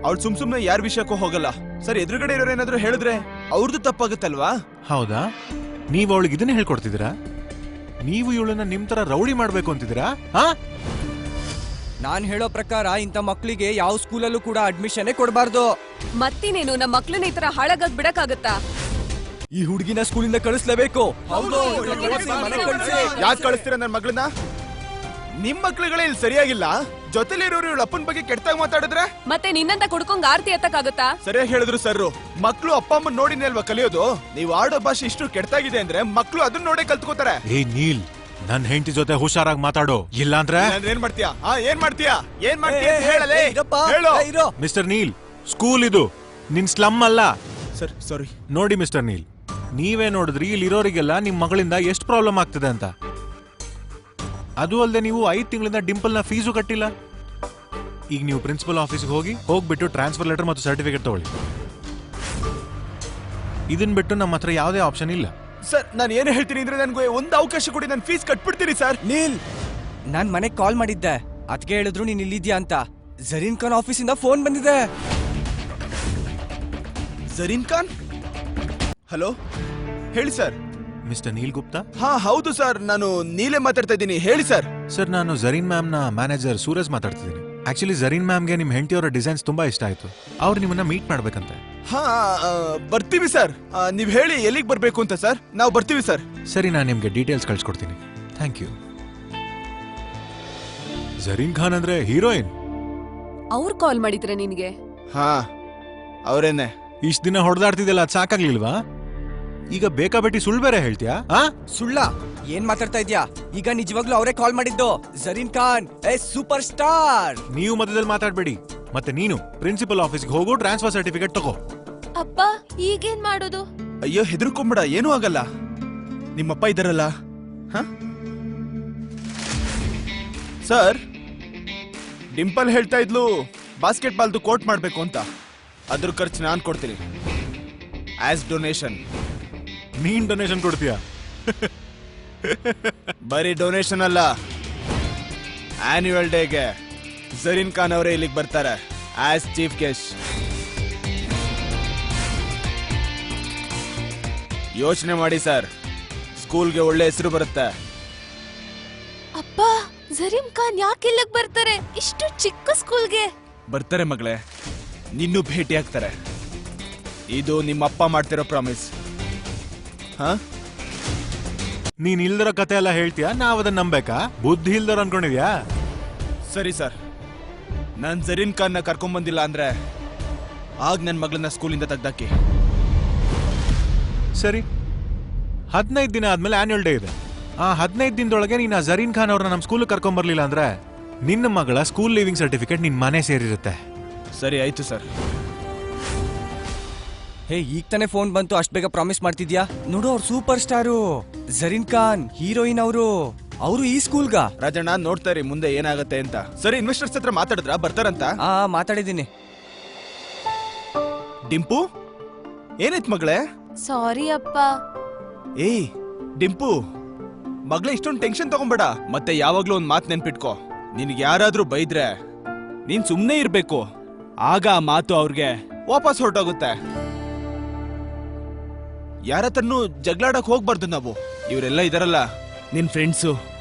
ಅವಳು ಸುಮ್ನೆ ಯಾರ ವಿಷಯಕ್ಕೂ ಹೋಗಲ್ಲ. ಸರ್, ಎದುರುಗಡೆ ಇರೋರು ಏನಾದ್ರು ಹೇಳಿದ್ರೆ ಅವ್ರದ್ದು ತಪ್ಪಾಗುತ್ತಲ್ವಾ? ಹೌದಾ? ನೀವು ಅವಳಿಗೆ ಇದನ್ನ ಹೇಳ್ಕೊಡ್ತಿದ್ದೀರಾ? ನೀವು ಇವಳನ್ನ ನಿಮ್ ತರ ರೌಡಿ ಮಾಡ್ಬೇಕು ಅಂತಿದ್ದೀರಾ? ನಾನ್ ಹೇಳೋ ಪ್ರಕಾರ ಇಂಥ ಮಕ್ಳಿಗೆ ಯಾವ ಸ್ಕೂಲಲ್ಲೂ ಕೂಡ ಅಡ್ಮಿಷನ್ ಕೊಡಬಾರ್ದು. ಮತ್ತಿನೇನು, ನಮ್ಮ ಮಕ್ಳನ್ನ ಈ ತರ ಹಾಳಾಗಕ್ ಬಿಡಕ್ಕಾಗತ್ತಾ? ಈ ಹುಡುಗಿನ ಸ್ಕೂಲಿಂದ ಕಳಿಸ್ಲೇಬೇಕು. ಯಾಕೆ ಕಳಿಸ್ತೀರ ನನ್ ಮಗಳನ್ನ? ನಿಮ್ ಮಕ್ಳುಗಳೇ ಇಲ್ಲಿ ಸರಿಯಾಗಿಲ್ಲ. ಜೊತೆಲಿರೋರು ಇವಳ ಅಪ್ಪನ ಬಗ್ಗೆ ಕೆಟ್ಟದಾಗ ಮಾತಾಡಿದ್ರೆ ಮತ್ತೆ ನಿನ್ನಂತ ಕುಡ್ಕೊಂಡ್ ಆರ್ತಿ ಎತ್ತಕ್ಕಾಗತ್ತಾ? ಸರಿಯಾಗಿ ಹೇಳಿದ್ರು ಸರ್. ಮಕ್ಳು ಅಪ್ಪ ಅಮ್ಮನ್ ನೋಡಿನೇ ಅಲ್ವಾ ಕಲಿಯೋದು? ನೀವು ಆಡೋ ಭಾಷೆ ಇಷ್ಟು ಕೆಟ್ಟಾಗಿದೆ ಅಂದ್ರೆ ಮಕ್ಳು ಅದನ್ನ ನೋಡೇ ಕಲ್ತ್ಕೋತಾರೆ. ಏ ನೀಲ್, ನನ್ ಹೆಂಡತಿ ಜೊತೆ ಹುಷಾರಾಗಿ ಮಾತಾಡೋ, ಇಲ್ಲಾಂದ್ರೆ ಏನ್ ಮಾಡ್ತೀಯಾ? ಏನ್ ಮಾಡ್ತೀಯಾ? ಏನ್ ಮಾಡ್ತೀಯಾ ಹೇಳಲೇ? ಹೇಳು. ಮಿಸ್ಟರ್ ನೀಲ್, ಸ್ಕೂಲ್ ಇದು, ನಿನ್ ಸ್ಲಮ್ ಅಲ್ಲ. ಸರ್, ಸಾರಿ. ನೋಡಿ ಮಿಸ್ಟರ್ ನೀಲ್, ನೀವೇ ನೋಡಿದ್ರಿ ಇಲ್ಲಿರೋರಿಗೆಲ್ಲ ನಿಮ್ ಮಗಳಿಂದ ಎಷ್ಟು ಪ್ರಾಬ್ಲಮ್ ಆಗ್ತದೆ ಅಂತ. ಅದು ಅಲ್ಲದೆ ನೀವು 5 ತಿಂಗಳಿಂದ ಡಿಂಪಲ್ನ ಫೀಸು ಕಟ್ಟಿಲ್ಲ. ಈಗ ನೀವು ಪ್ರಿನ್ಸಿಪಲ್ ಆಫೀಸ್ಗೆ ಹೋಗ್ಬಿಟ್ಟು ಟ್ರಾನ್ಸ್ಫರ್ ಲೆಟರ್ ಮತ್ತು ಸರ್ಟಿಫಿಕೇಟ್ ತಗೊಳ್ಳಿ. ಇದನ್ ಬಿಟ್ಟು ನಮ್ಮ ಹತ್ರ ಯಾವುದೇ ಆಪ್ಷನ್ ಇಲ್ಲ. ಸರ್ ನಾನು ಏನು ಹೇಳ್ತೀನಿ ಅಂದ್ರೆ ನನಗೆ ಒಂದು ಅವಕಾಶ ಕೊಡಿ, ನಾನು ಫೀಸ್ ಕಟ್ಬಿಡ್ತೀನಿ ಸರ್. ನೀಲ್, ನಾನ್ ಮನೆಗ್ ಕಾಲ್ ಮಾಡಿದ್ದೆ, ಅದಕ್ಕೆ ಹೇಳಿದ್ರು ನೀನ್ ಇಲ್ಲಿದ್ಯಾ ಅಂತ. ಜರೀನ್ ಖಾನ್ ಆಫೀಸಿಂದ ಫೋನ್ ಬಂದಿದೆ. ಜರೀನ್ ಖಾನ್? ಹಲೋ, ಹೇಳಿ ಸರ್. ಮಿಸ್ಟರ್ ನೀಲ್ ಗುಪ್ತಾ? ಹಾ ಹೌದು ಸರ್, ನಾನು ನೀಲೇ ಮಾತಾಡ್ತಾ ಇದ್ದೀನಿ, ಹೇಳಿ ಸರ್. ಸರ್, ನಾನು ಜರೀನ್ ಮ್ಯಾಮ್ನ ಮ್ಯಾನೇಜರ್ ಸೂರಜ್ ಮಾತಾಡ್ತಿದ್ದೀನಿ. ಆಕ್ಚುಲಿ ಜರೀನ್ ಮ್ಯಾಮ್ಗೆ ನಿಮ್ಮ ಹೆಂಡತಿಯವರ ಡಿಸೈನ್ಸ್ ತುಂಬಾ ಇಷ್ಟ ಆಯ್ತು. ಅವ್ರು ನಿಮ್ಮನ್ನ ಮೀಟ್ ಮಾಡ್ಬೇಕಂತೆ. ಹಾ ಬರ್ತೀವಿ ಸರ್. ನೀವ್ ಹೇಳಿ ಎಲ್ಲಿಗೆ ಬರ್ಬೇಕು ಅಂತ ಸರ್, ನಾವು ಬರ್ತೀವಿ ಸರ್. ಸರಿ, ನಾನು ನಿಮ್ಗೆ ಡೀಟೇಲ್ಸ್ ಕಳ್ಸಿಕೊಡ್ತೀನಿ. Thank you. ಜರೀನ್ ಖಾನ್ ಅಂದ್ರೆ ಹೀರೋಯಿನ್. ಅವ್ರು ಕಾಲ್ ಮಾಡಿದ್ರೆ ನಿನ್ಗೆ? ಹಾ ಅವರೇನೆ. ಇಷ್ಟ ದಿನ ಹೊಡೆದಾಡ್ತಿದ್ದೆಲ್ಲ ಅದು ಸಾಕಾಗ್ಲಿಲ್ವಾ? ಈಗ ಬೇಕಾಬಿಟ್ಟಿ ಸುಳ್ಳು ಬೇರೆ ಹೇಳ್ತೀಯಾ? ಸುಳ್ಳ? ಏನ್ ಮಾತಾಡ್ತಾ ಇದ್ಯಾ? ಈಗ ನಿಜವಾಗ್ಲೂ ಅವರೇ ಕಾಲ್ ಮಾಡಿದ್ದು. Zareen Khan super star. ನೀವು ಮಧ್ಯದಲ್ಲಿ ಮಾತಾಡ್ಬೇಡಿ. ಮತ್ತೆ ನೀನು ಪ್ರಿನ್ಸಿಪಲ್ ಆಫೀಸ್ಗೆ ಹೋಗು, ಟ್ರಾನ್ಸ್ಫರ್ ಸರ್ಟಿಫಿಕೇಟ್ ತಗೋ. ಅಪ್ಪ ಈಗೇನ್ ಮಾಡೋದು? ಅಯ್ಯೋ ಹೆದರ್ಕೊಂಬಿಡ, ಏನೂ ಆಗಲ್ಲ. ನಿಮ್ಮಪ್ಪ ಇದ್ದಾರಲ್ಲ. ಹ ಸರ್, ಡಿಂಪಲ್ ಹೇಳ್ತಾ ಇದ್ಲು ಬಾಸ್ಕೆಟ್ ಬಾಲ್ದು ಕೋರ್ಟ್ ಮಾಡ್ಬೇಕು ಅಂತ. ಅದ್ರ ಖರ್ಚು ನಾನು ಕೊಡ್ತೀನಿ ಆಸ್ ಡೊನೇಷನ್. ನೀನ್ ಡೊನೇಷನ್ ಕೊಡ್ತೀಯಾ? ಬರೀ ಡೊನೇಷನ್ ಅಲ್ಲ, ಆನ್ಯುವಲ್ ಡೇಗೆ ಜರೀನ್ ಖಾನ್ ಅವರೇ ಇಲ್ಲಿಗೆ ಬರ್ತಾರೆ ಆಸ್ ಚೀಫ್ ಗೆಸ್ಟ್. ಯೋಚನೆ ಮಾಡಿ ಸರ್, ಸ್ಕೂಲ್ಗೆ ಒಳ್ಳೆ ಹೆಸರು ಬರುತ್ತೆ. ಅಪ್ಪ, ಜರೀನ್ ಖಾನ್ ಯಾಕೆ ಇಲ್ಲಿಗೆ ಬರ್ತಾರೆ ಇಷ್ಟು ಚಿಕ್ಕ ಸ್ಕೂಲ್ಗೆ? ಬರ್ತಾರೆ ಮಗಳೇ, ನಿನ್ನೂ ಭೇಟಿ ಆಗ್ತಾರೆ. ಇದು ನಿಮ್ಮಪ್ಪ ಮಾಡ್ತಿರೋ ಪ್ರಾಮಿಸ್. ಹಾ, ನೀನ್ ಇಲ್ದರ ಕತೆ ಎಲ್ಲ ಹೇಳ್ತೀಯಾ? ನಾವ್ ಅದನ್ನ ನಂಬೇಕಾ? ಬುದ್ಧಿ ಇಲ್ದರ ಅನ್ಕೊಂಡಿದ್ಯಾ? ಸರಿ ಸರ್, ನಾನ್ ಜರೀನ್ ಖಾನ್ನ ಕರ್ಕೊಂಬಂದಿಲ್ಲ ಅಂದ್ರೆ ಆಗ ನನ್ನ ಮಗಳನ್ನ ಸ್ಕೂಲಿಂದ ತೆಗ್ದಾಕಿ. ಸರಿ, 15 ದಿನ ಆದ್ಮೇಲೆ ಆನ್ಯುವಲ್ ಡೇ ಇದೆ. ಆ 15 ದಿನದೊಳಗೆ ನೀನ್ ಆ ಜರೀನ್ ಖಾನ್ ಅವ್ರನ್ನ ನಮ್ ಸ್ಕೂಲ್ ಕರ್ಕೊಂಬರ್ಲಿಲ್ಲ ಅಂದ್ರೆ ನಿನ್ನ ಮಗಳ ಸ್ಕೂಲ್ ಲೀವಿಂಗ್ ಸರ್ಟಿಫಿಕೇಟ್ ನಿನ್ ಮನೆ ಸೇರಿರುತ್ತೆ. ಸರಿ ಆಯ್ತು ಸರ್. ಹೇ, ಈಗ ತಾನೇ ಫೋನ್ ಬಂತು, ಅಷ್ಟ್ ಬೇಗ ಪ್ರಾಮಿಸ್ ಮಾಡ್ತಿದ್ಯಾ? ನೋಡು, ಅವ್ರು super star. Zareen Khan heroine ಅವರು ಈ ಸ್ಕೂಲ್ಗ. ರಾಜಣ್ಣ ನೋಡ್ತಾ ಇರಿ ಮುಂದೆ ಏನಾಗತ್ತೆ ಅಂತ. ಸರಿ, ಇನ್ವೆಸ್ಟರ್ಸ್ ಹತ್ರ ಮಾತಾಡಿದ್ರ ಬರ್ತಾರಂತ? ಮಾತಾಡಿದ್ದೀನಿ. ಡಿಂಪು, ಏನಾಯ್ತು ಮಗಳೇ? ಸಾರಿ ಅಪ್ಪ. ಏಯ್ ಡಿಂಪು, ಮಗಳೇ ಇಷ್ಟೊಂದು ಟೆನ್ಷನ್ ತಗೊಂಬೇಡ. ಮತ್ತೆ ಯಾವಾಗ್ಲೂ ಒಂದ್ ಮಾತು ನೆನ್ಪಿಟ್ಕೋ, ನಿನ್ಗೆ ಯಾರಾದ್ರೂ ಬೈದ್ರೆ ನೀನ್ ಸುಮ್ನೆ ಇರ್ಬೇಕು. ಆಗ ಆ ಮಾತು ಅವ್ರಿಗೆ ವಾಪಸ್ ಹೊರಟೋಗುತ್ತೆ. ಯಾರತ್ರನೂ ಜಗಳಾಡಕ್ ಹೋಗ್ಬಾರ್ದು ನಾವು. ಇವರೆಲ್ಲ ಇದಾರಲ್ಲ ನಿನ್ ಫ್ರೆಂಡ್ಸು,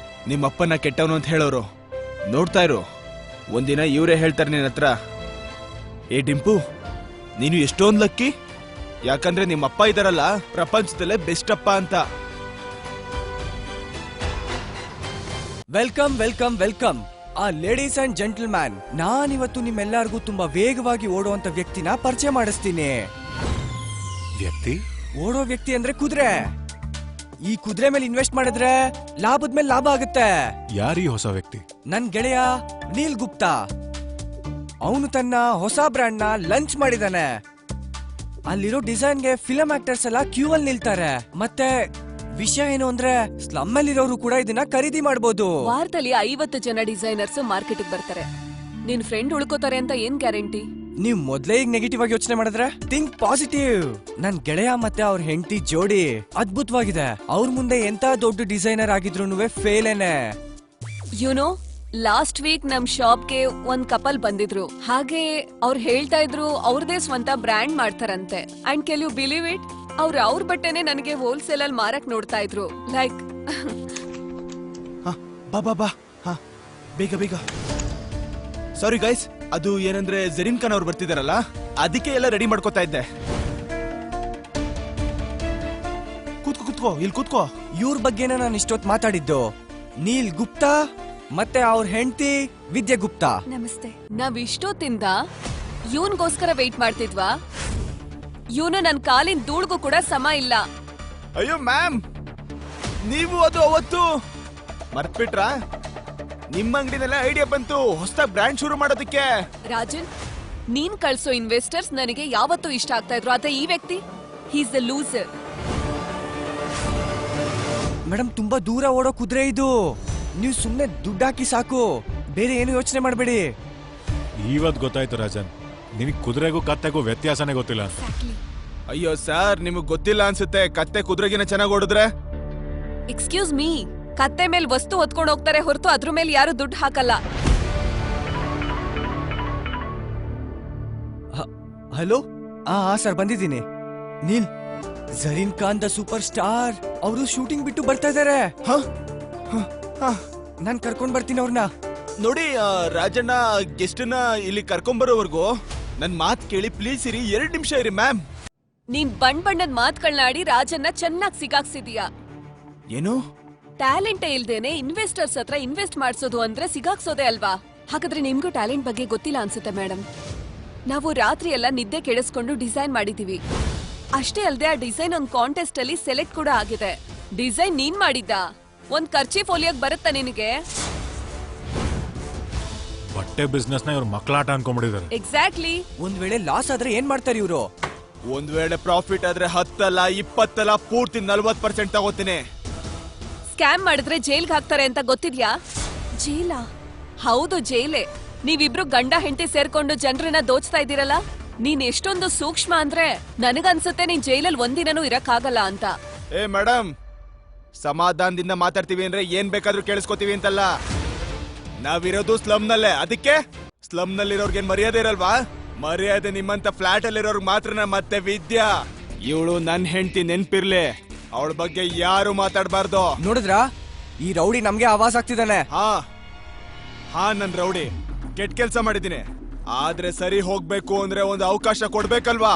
ನಿಮ್ಮಪ್ಪನ ಕೆಟ್ಟವನು ಅಂತ ಹೇಳೋರು. ನೋಡ್ತಾ ಇರು, ಒಂದಿನ ಇವರೇ ಹೇಳ್ತಾರೆ ನಿನ್ನ ಹತ್ರ, ಏ ಡಿಂಪು, ನೀನು ಎಷ್ಟೊಂದು ಲಕ್ಕಿ, ಯಾಕಂದ್ರೆ ನಿಮ್ಮಪ್ಪ ಇದಾರಲ್ಲ ಪ್ರಪಂಚದಲ್ಲೇ ಬೆಸ್ಟ್ ಅಪ್ಪ ಅಂತ. ವೆಲ್ಕಮ್ ವೆಲ್ಕಮ್ ವೆಲ್ಕಮ್ ಆ ಲೇಡೀಸ್ ಅಂಡ್ ಜೆಂಟಲ್ಮ್ಯಾನ್. ನಾನಿವತ್ತು ನಿಮ್ಮೆಲ್ಲರಿಗೂ ತುಂಬಾ ವೇಗವಾಗಿ ಓಡುವಂತ ವ್ಯಕ್ತಿನ ಪರಿಚಯ ಮಾಡಿಸ್ತೀನಿ. ವ್ಯಕ್ತಿ? ಓಡೋ ವ್ಯಕ್ತಿ ಅಂದ್ರೆ ಕುದುರೆ. ಈ ಕುದುರೆ ಮೇಲೆ ಇನ್ವೆಸ್ಟ್ ಮಾಡಿದ್ರೆ ಲಾಭದ ಮೇಲೆ ಲಾಭ ಆಗುತ್ತೆ. ಯಾರೀ ಹೊಸ ವ್ಯಕ್ತಿ? ನನ್ ಗೆಳೆಯ ನೀಲ್ ಗುಪ್ತಾ. ಅವನು ತನ್ನ ಹೊಸ ಬ್ರ್ಯಾಂಡ್ ನ ಲಂಚ್ ಮಾಡಿದಾನೆ. ಅಲ್ಲಿರೋ ಡಿಸೈನ್ಗೆ ಫಿಲಂ ಆಕ್ಟರ್ಸ್ ಎಲ್ಲ ಕ್ಯೂ ಅಲ್ಲಿ ನಿಲ್ತಾರೆ. ಮತ್ತೆ ವಿಷಯ ಏನು ಅಂದ್ರೆ ಸ್ಲಮ್ ಅಲ್ಲಿರೋರು ಕೂಡ ಇದನ್ನ ಖರೀದಿ ಮಾಡಬಹುದು. ವಾರದಲ್ಲಿ 50 ಜನ ಡಿಸೈನರ್ಸ್ ಮಾರ್ಕೆಟ್ ಬರ್ತಾರೆ. ನಿನ್ ಫ್ರೆಂಡ್ ಉಳ್ಕೋತಾರೆ ಅಂತ ಏನ್ ಗ್ಯಾರಂಟಿ? ನೀವ್ ಮೊದ್ಲೇ ಈಗ ನೆಗೆಟಿವ್ ಆಗಿ ಯೋಚನೆ ಮಾಡಿದ್ರೆ ಥಿಂಕ್ ಪಾಸಿಟಿವ್. ನನ್ ಗೆಳೆಯ ಮತ್ತೆ ಅವ್ರ ಹೆಂಡತಿ ಜೋಡಿ ಅದ್ಭುತವಾಗಿದೆ. ಅವ್ರ ಮುಂದೆ ಎಂತ ದೊಡ್ಡ ಡಿಸೈನರ್ ಆಗಿದ್ರು ಫೇಲೇನೆ. ಯುನೋ, ಲಾಸ್ಟ್ ವೀಕ್ ನಮ್ ಶಾಪ್ಗೆ ಒಂದ್ ಕಪಲ್ ಬಂದಿದ್ರು. ಹಾಗೆ ಅವ್ರು ಹೇಳ್ತಾ ಇದ್ರು ಅವ್ರದೇ ಸ್ವಂತ ಬ್ರ್ಯಾಂಡ್ ಮಾಡ್ತಾರಂತೆ. ಅಂಡ್ ಕೆಲ್ ಯು ಬಿಲೀವ್ ಇಟ್, ಅವ್ರ ಬಟ್ಟೆನೆ ನನಗೆ ಹೋಲ್ಸೇಲ್ ಅಲ್ಲಿ ಮಾರಕ್ ನೋಡ್ತಾ ಇದ್ರು. ಲೈಕ್ ಬಾ ಬಾ ಬಾ, ಹಾ ಬೇಗ ಬೇಗ. ಸಾರಿ ಗೈಸ್, ಅದು ಏನಂದ್ರೆ ಜರೀನ್ ಖಾನ್ ಅವ್ರು ಬರ್ತಿದಾರಲ್ಲ, ಅದಕ್ಕೆ ಎಲ್ಲ ರೆಡಿ ಮಾಡ್ಕೋತಾ ಇದ್ದೆ. ಕೂತ್ಕೋ ಕೂತ್ಕೋ, ಇಲ್ಲಿ ಕೂತ್ಕೋ. ಇವ್ರ ಬಗ್ಗೆನ ನಾನು ಇಷ್ಟೊತ್ತು ಮಾತಾಡಿದ್ದು. ನೀಲ್ ಗುಪ್ತಾ ಮತ್ತೆ ಅವ್ರ ಹೆಂಡತಿ ವಿದ್ಯಾ ಗುಪ್ತಾ. ನಮಸ್ತೆ. ನಾವ್ ಇಷ್ಟೊತ್ತಿಂದ ಇವನ್ಗೋಸ್ಕರ ವೆಯ್ಟ್ ಮಾಡ್ತಿದ್ವಾ? ಇವನು ನನ್ ಕಾಲಿನ ಧೂಳ್ಗೂ ಕೂಡ ಸಮ ಇಲ್ಲ. ಅಯ್ಯೋ ಮ್ಯಾಮ್, ನೀವು ಅದು ಅವತ್ತು ಮರ್ತ್ಬಿಟ್ರಾ? ನಿಮ್ಮ ಅಂಗಡಿನೆಲ್ಲ ಐಡಿಯಾ ಬಂತು ಹೊಸದಾಗಿ ಬ್ರ್ಯಾಂಡ್ ಶುರು ಮಾಡೋದಕ್ಕೆ. ರಾಜನ್, ನೀನ್ ಕಳ್ಸೋ ಇನ್ವೆಸ್ಟರ್ಸ್ ನನಗೆ ಯಾವತ್ತೂ ಇಷ್ಟ ಆಗ್ತಾ ಇದ್ರು. ಆದ್ರೆ ಈ ವ್ಯಕ್ತಿ, he is the loser. Madam, ತುಂಬಾ ದೂರ ಓಡೋ ಕುದುರೆ ಇದು. ನೀವು ಸುಮ್ನೆ ದುಡ್ಡು ಹಾಕಿ ಸಾಕು, ಬೇರೆ ಏನು ಯೋಚನೆ ಮಾಡಬೇಡಿ. ಇವತ್ ಗೊತ್ತಾಯ್ತು ರಾಜನ್, ನಿನಗ್ ಕುದುರೆಗೂ ಕತ್ತೆಗೂ ವ್ಯತ್ಯಾಸನೇ ಗೊತ್ತಿಲ್ಲ. ಅಯ್ಯೋ ಸರ್, ನಿಮಗ್ ಗೊತ್ತಿಲ್ಲ ಅನ್ಸುತ್ತೆ. ಕತ್ತೆ ಕುದುರೆಗಿನ ಚೆನ್ನಾಗಿ ಓಡಿದ್ರೆ. ಎಕ್ಸ್ಕ್ಯೂಸ್ ಮೀ, ಕತ್ತೆ ಮೇಲೆ ವಸ್ತು ಹೊತ್ಕೊಂಡು ಹೋಗ್ತಾರೆ ಹೊರತು ಅದ್ರ ಮೇಲೆ ಯಾರು ದುಡ್ಡು ಹಾಕಲ್ಲ. ಹಲೋ, ಸರ್ ಬಂದಿದ್ದೀನಿ. Neel, Zarine Khan the super star ಅವರು ಶೂಟಿಂಗ್ ಬಿಟ್ಟು ಬರ್ತಾ ಇದಾರೆ. ನಾನ್ ಕರ್ಕೊಂಡ್ ಬರ್ತೀನಿ ಅವ್ರನ್ನ. ನೋಡಿ ರಾಜಣ್ಣ, ಗೆಸ್ಟ್ನ ಇಲ್ಲಿ ಕರ್ಕೊಂಬರೋವರೆಗೂ ನನ್ ಮಾತ್ ಕೇಳಿ ಪ್ಲೀಸ್ ಇರಿ, 2 ನಿಮಿಷ ಇರಿ ಮ್ಯಾಮ್. ನೀನ್ ಬಣ್ಣದ ಮಾತುಗಳನ್ನಾಡಿ ರಾಜನ್ನ ಚೆನ್ನಾಗಿ ಸಿಗಾಕ್ಸಿದೀಯ. ಏನು? ಟ್ಯಾಲೆಂಟೇ ಇಲ್ದೇನೆ ಇನ್ವೆಸ್ಟರ್ಸ್ ಹತ್ರ ಇನ್ವೆಸ್ಟ್ ಮಾಡ್ಸೋದು ಅಂದ್ರೆ ಸಿಗಾಕ್ಸೋದೇ ಅಲ್ವಾ? ಹಾಗಾದ್ರೆ ನಿಮ್ಗೂ ಟ್ಯಾಲೆಂಟ್ ಬಗ್ಗೆ ಗೊತ್ತಿಲ್ಲ ಅನ್ಸುತ್ತೆ ಮೇಡಮ್. ನಾವು ರಾತ್ರಿ ಎಲ್ಲ ನಿದ್ದೆ ಕೆಡಿಸ್ಕೊಂಡು ಡಿಸೈನ್ ಮಾಡಿದೀವಿ. ಅಷ್ಟೇ ಅಲ್ದೆ ಆ ಡಿಸೈನ್ ಒಂದ್ ಕಾಂಟೆಸ್ಟ್ ಅಲ್ಲಿ ಸೆಲೆಕ್ಟ್ ಕೂಡ ಆಗಿದೆ. ಡಿಸೈನ್ ನೀನ್ ಮಾಡಿದ್ದ? ಒಂದ್ ಕರ್ಚೀಫ್ ಹೊಲಿಯಕ್ ಬರುತ್ತಾ ನಿನಗೆ? ಬಟ್ಟೆ ಬಿಸ್ನೆಸ್ ನ ಇವ್ರು ಮಕ್ಕಳಾಟ ಅನ್ಕೊಂಡ್ಬಿಟ್ಟಿದ್ದಾರೆ. ಎಕ್ಸಾಕ್ಟ್ಲಿ. ಒಂದ್ ವೇಳೆ ಲಾಸ್ ಆದ್ರೆ ಏನ್ ಮಾಡ್ತಾರೆ ಇವ್ರು? ಒಂದ್ ವೇಳೆ ಪ್ರಾಫಿಟ್ ಆದ್ರೆ 10 ಅಲ್ಲ 20 ಅಲ್ಲ, ಪೂರ್ತಿ 40% ತಗೋತೀನಿ. ಸ್ಕ್ಯಾಮ್ ಮಾಡಿದ್ರೆ ಜೈಲ್ಗೆ ಹಾಕ್ತಾರೆ ಅಂತ ಗೊತ್ತಿದ್ಯಾ? ಜೈಲಾ? ಹೌದು, ಜೈಲೇ. ನೀವಿಬ್ರು ಗಂಡ ಹೆಂಡತಿ ಸೇರ್ಕೊಂಡು ಜನರನ್ನ ದೋಚ್ತಾ ಇದ್ದೀರಲ್ಲ, ನೀನ್ ಎಷ್ಟೊಂದು ಸೂಕ್ಷ್ಮ ಅಂದ್ರೆ ನನಗನ್ಸುತ್ತೆ ನೀನ್ ಜೈಲಲ್ಲಿ ಒಂದಿನನೂ ಇರಕ್ಕಾಗಲ್ಲ ಅಂತ. ಏ ಮೇಡಮ್, ಸಮಾಧಾನದಿಂದ ಮಾತಾಡ್ತೀವಿ ಅಂದ್ರೆ ಏನ್ ಬೇಕಾದ್ರೂ ಕೇಳಿಸ್ಕೊತೀವಿ ಅಂತಲ್ಲ. ನಾವಿರೋದು ಸ್ಲಮ್ ನಲ್ಲೇ, ಅದಕ್ಕೆ ಸ್ಲಮ್ ನಲ್ಲಿರೋರ್ಗೇನ್ ಮರ್ಯಾದೆ ಇರಲ್ವಾ? ಮರ್ಯಾದೆ ನಿಮ್ಮಂತ ಫ್ಲಾಟ್ ಅಲ್ಲಿರೋರ್ಗ್ ಮಾತ್ರನ. ಮತ್ತೆ ವಿದ್ಯಾ, ಇವಳು ನನ್ ಹೆಂಡತಿ, ನೆನ್ಪಿರ್ಲಿ. ಅವಳ ಬಗ್ಗೆ ಯಾರು ಮಾತಾಡ್ಬಾರ್ದು. ನೋಡಿದ್ರಾ, ಈ ರೌಡಿ ನಮ್ಗೆ ಆವಾಜ್ ಆಗ್ತಿದ್ದಾನೆ. ಹಾ ನನ್ ರೌಡಿ ಕೆಟ್ಟ ಕೆಲ್ಸ ಮಾಡಿದ್ದೀನಿ, ಆದ್ರೆ ಸರಿ ಹೋಗ್ಬೇಕು ಅಂದ್ರೆ ಒಂದು ಅವಕಾಶ ಕೊಡ್ಬೇಕಲ್ವಾ?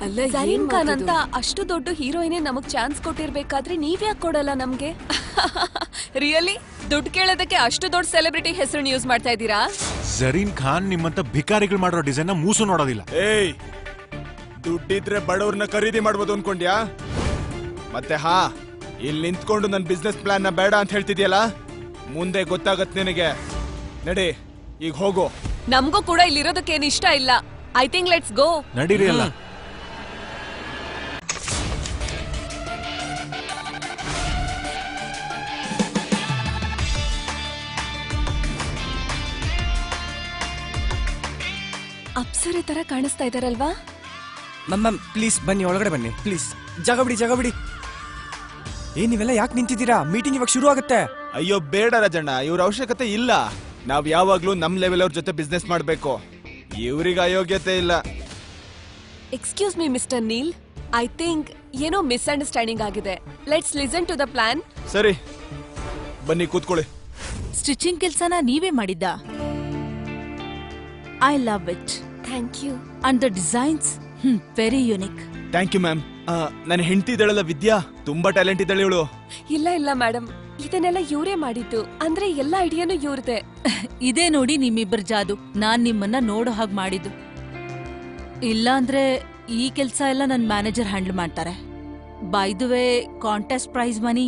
ಅಲ್ಲ, ಜರೀನ್ ಖಾನ್ ಅಂತ ಅಷ್ಟು ದೊಡ್ಡ ಹೀರೋಯಿನೇ ನಮಗ್ ಚಾನ್ಸ್ ಕೊಟ್ಟಿರ್ಬೇಕಾದ್ರೆ ನೀವ್ಯಾಕ್ ಕೊಡಲ್ಲ ನಮ್ಗೆ? ರಿಯಲಿ? ದುಡ್ಡು ಕೇಳೋದಕ್ಕೆ ಅಷ್ಟು ದೊಡ್ಡ ಸೆಲೆಬ್ರಿಟಿ ಹೆಸರು ಯೂಸ್ ಮಾಡ್ತಾ ಇದ್ದೀರಾ? ಜರೀನ್ ಖಾನ್ ನಿಮ್ಮಂತ ಭಿಕಾರಿಗಳು ಮಾಡೋ ಡಿಸೈನ್ ನ ಮೂಸು ನೋಡೋದಿಲ್ಲ. ಏಯ್, ದುಡ್ಡಿದ್ರೆ ಬಡವ್ರನ್ನ ಖರೀದಿ ಮಾಡ್ಬೋದು ಅನ್ಕೊಂಡ್ಯಾ? ಮತ್ತೆ ಇಲ್ಲಿ ನಿಂತ್ಕೊಂಡು ನನ್ ಬಿಸ್ನೆಸ್ ಪ್ಲಾನ್ ನ ಬೇಡ ಅಂತ ಹೇಳ್ತಿದ್ಯಲ್ಲ, ಮುಂದೆ ಗೊತ್ತಾಗತ್ ನಿನಗೆ. ನಡಿ, ಈಗ ಹೋಗು. ನಮ್ಗೂ ಕೂಡ ಇಲ್ಲಿರೋದಕ್ಕೇನು ಇಷ್ಟ ಇಲ್ಲ. I think let's go. ನಡೀರಿ ಅಲ್ಲ. ಅಪ್ಸರೆ ತರ ಕಾಣಿಸ್ತಾ ಇದಾರಲ್ವಾ? ಮ್ಯಾಮ್ ಪ್ಲೀಸ್ ಬನ್ನಿ, ಒಳಗಡೆ ಬನ್ನಿ ಪ್ಲೀಸ್. ಜಾಗ ಬಿಡಿ. ನೀವೆಲ್ಲ ಯಾಕೆ ನಿಂತಿದ್ದೀರಾ? ಮೀಟಿಂಗ್ ಇವಾಗ ಶುರು ಆಗುತ್ತೆ. ಅಯ್ಯೋ ಬೇಡ ರಾಜಣ್ಣ, ಇವ್ರ ಅವಶ್ಯಕತೆ ಇಲ್ಲ. ನಾವ್ ಯಾವಾಗ್ಲೂ ನಮ್ ಲೆವೆಲ್ ಅವ್ರ ಜೊತೆ ಬಿಸ್ನೆಸ್ ಮಾಡ್ಬೇಕು. ಇವ್ರಿಗೆ ಅಯೋಗ್ಯತೆ ಇಲ್ಲ. Excuse me mister Neel, I think ಏನೋ ಮಿಸ್ಅಂಡರ್ಸ್ಟ್ಯಾಂಡಿಂಗ್ ಆಗಿದೆ. Let's listen to the plan. ಸರಿ, ಬನ್ನಿ ಕೂತ್ಕೊಳ್ಳಿ. ಸ್ಟಿಚಿಂಗ್ ಕೆಲ್ಸನ ನೀವೇ ಮಾಡಿದ್ದ? I love it. Thank you. And the designs very unique. Thank you ma'am. ನನ್ನ ಹೆಂಡತಿ ಇದ್ದಾಳಲ್ಲ ವಿದ್ಯಾ, ತುಂಬಾ ಟ್ಯಾಲೆಂಟ್ ಇದ್ದಾಳೆ ಇವಳು. ಇಲ್ಲ ಮೇಡಮ್, ಇದನ್ನೆಲ್ಲ ಇವರೇ ಮಾಡಿದ್ದು. ಅಂದ್ರೆ ಎಲ್ಲ ಐಡಿಯಾನು ಇವ್ರದೆ. ಇದೇ ನೋಡಿ ನಿಮ್ಮಿಬ್ಬರ ಜಾದು. ನಾನ್ ನಿಮ್ಮನ್ನ ನೋಡೋ ಹಾಗೆ ಮಾಡಿದ್ದು. ಇಲ್ಲ ಅಂದ್ರೆ ಈ ಕೆಲ್ಸ ಎಲ್ಲ ನನ್ ಮ್ಯಾನೇಜರ್ ಹ್ಯಾಂಡಲ್ ಮಾಡ್ತಾರೆ. By the way, contest prize money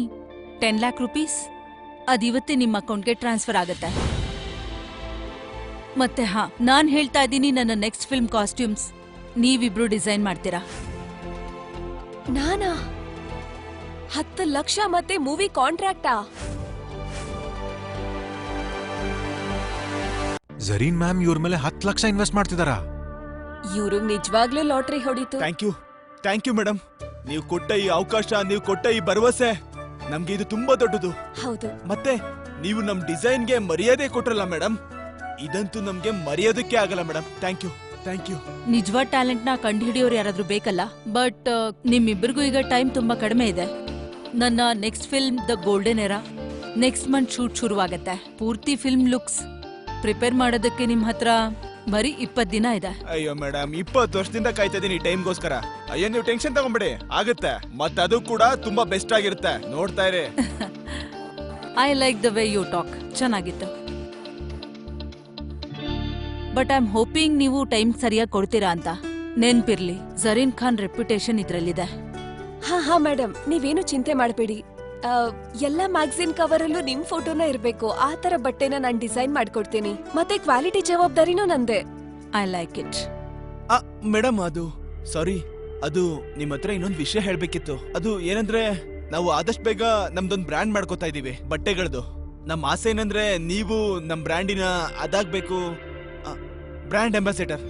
10 lakh rupees ಅದಿವತ್ತೇ ನಿಮ್ಮ ಅಕೌಂಟ್ಗೆ ಟ್ರಾನ್ಸ್ಫರ್ ಆಗತ್ತೆ. ಮತ್ತೆ ನಾನ್ ಹೇಳ್ತಾ ಇದ್ದೀನಿ, ನನ್ನ ನೆಕ್ಸ್ಟ್ ಫಿಲ್ಮ್ ಕಾಸ್ಟ್ಯೂಮ್ಸ್ ನೀವಿಬ್ರು ಡಿಸೈನ್ ಮಾಡ್ತೀರಾ? ನಾನಾ? 10 ಲಕ್ಷ ಮತ್ತೆ ಮೂವಿ ಕಾಂಟ್ರಾಕ್ಟಾ? ಜರೀನ್ ಮ್ಯಾಮ್ ಇವ್ರ ಮೇಲೆ 10 ಲಕ್ಷ ಇನ್ವೆಸ್ಟ್ ಮಾಡ್ತಿದಾರಾ? ಇವ್ರಿಗೆ ನಿಜವಾಗ್ಲೂ ಲಾಟ್ರಿ ಹೊಡಿತು. Thank you madam. ನೀವು ಕೊಟ್ಟ ಈ ಅವಕಾಶ, ನೀವು ಕೊಟ್ಟ ಈ ಭರವಸೆ, ನಮ್ಗೆ ಇದು ತುಂಬಾ ದೊಡ್ಡದು. ಹೌದು. ಮತ್ತೆ ನೀವು ನಮ್ ಡಿಸೈನ್ಗೆ ಮರ್ಯಾದೆ ಕೊಟ್ರಲ್ಲ ಮೇಡಮ್, ಇದಂತೂ ನಮ್ಗೆ ಮರೆಯೋದಕ್ಕೆ ಆಗಲ್ಲ ಮೇಡಮ್. Thank you. ನಿಜವಾದ ಟ್ಯಾಲೆಂಟ್ ನ ಕಂಡುಹಿಡಿಯೋರು ಯಾರಾದ್ರೂ ಬೇಕಲ್ಲ. ಬಟ್ ನಿಮ್ಮಿಬ್ಬರಿಗೂ ಈಗ ಟೈಮ್ ತುಂಬಾ ಕಡಿಮೆ ಇದೆ. ನನ್ನ next film the golden era next month shoot ಶುರುವಾಗತ್ತೆ. ಪೂರ್ತಿ ಫಿಲ್ಮ್ ಲುಕ್ಸ್ ಪ್ರಿಪೇರ್ ಮಾಡೋದಕ್ಕೆ ನಿಮ್ ಹತ್ರ ಬರೀ 20 ದಿನ ಇದೆ. ಅಯ್ಯೋ ಮೇಡಮ್, 20 ವರ್ಷದಿಂದ ಕಾಯ್ತಾ ಇದೀನಿ ಟೈಮ್ಗೋಸ್ಕರ. ಅಯ್ಯೋ ನೀವು ಟೆನ್ಷನ್ ತಗೊಂಬಿಡಿ, ಆಗುತ್ತೆ. ಮತ್ತೆ ಅದು ಕೂಡ ತುಂಬಾ ಬೆಸ್ಟ್ ಆಗಿರುತ್ತೆ, ನೋಡ್ತಾ ಇರಿ. I like the way you talk. ಚೆನ್ನಾಗಿತ್ತು. ಬಟ್ ಐ ಆಮ್ ಹೋಪಿಂಗ್ ನೀವು ಟೈಮ್ ಸರಿಯಾಗಿ ಕೊಡ್ತೀರಾ ಅಂತ. ನೆನ್ಪಿರ್ಲಿ, ಜರೀನ್ ಖಾನ್ ರೆಪ್ಯುಟೇಷನ್ ಇದ್ರಲ್ಲಿದೆ. ಹಾ ಮೇಡಮ್, ನೀವೇನು ಚಿಂತೆ ಮಾಡಬೇಡಿ. ಎಲ್ಲಾ ಮ್ಯಾಗಝಿನ್ ಕವರ್ ಅಲ್ಲೂ ನಿಮ್ ಫೋಟೋನ ಇರ್ಬೇಕು. ಆ ತರ ಬಟ್ಟೆನ ನಾನ್ ಡಿಸೈನ್ ಮಾಡ್ಕೊಡ್ತೀನಿ. ಮತ್ತೆ ಕ್ವಾಲಿಟಿ ಜವಾಬ್ದಾರಿನೂ ನಂದೆ. I like it. ಮೇಡಮ್, ಅದು ನಿಮ್ ಹತ್ರ ಇನ್ನೊಂದು ವಿಷಯ ಹೇಳ್ಬೇಕಿತ್ತು. ಅದು ಏನಂದ್ರೆ, ನಾವು ಆದಷ್ಟು ಬೇಗ ನಮ್ದೊಂದು ಬ್ರ್ಯಾಂಡ್ ಮಾಡ್ಕೋತಾ ಇದೀವಿ ಬಟ್ಟೆಗಳದು. ನಮ್ಮ ಆಸೆ ಏನಂದ್ರೆ ನೀವು ನಮ್ಮ ಬ್ರ್ಯಾಂಡಿನ ಅದಾಗ್ಬೇಕು, brand ambassador.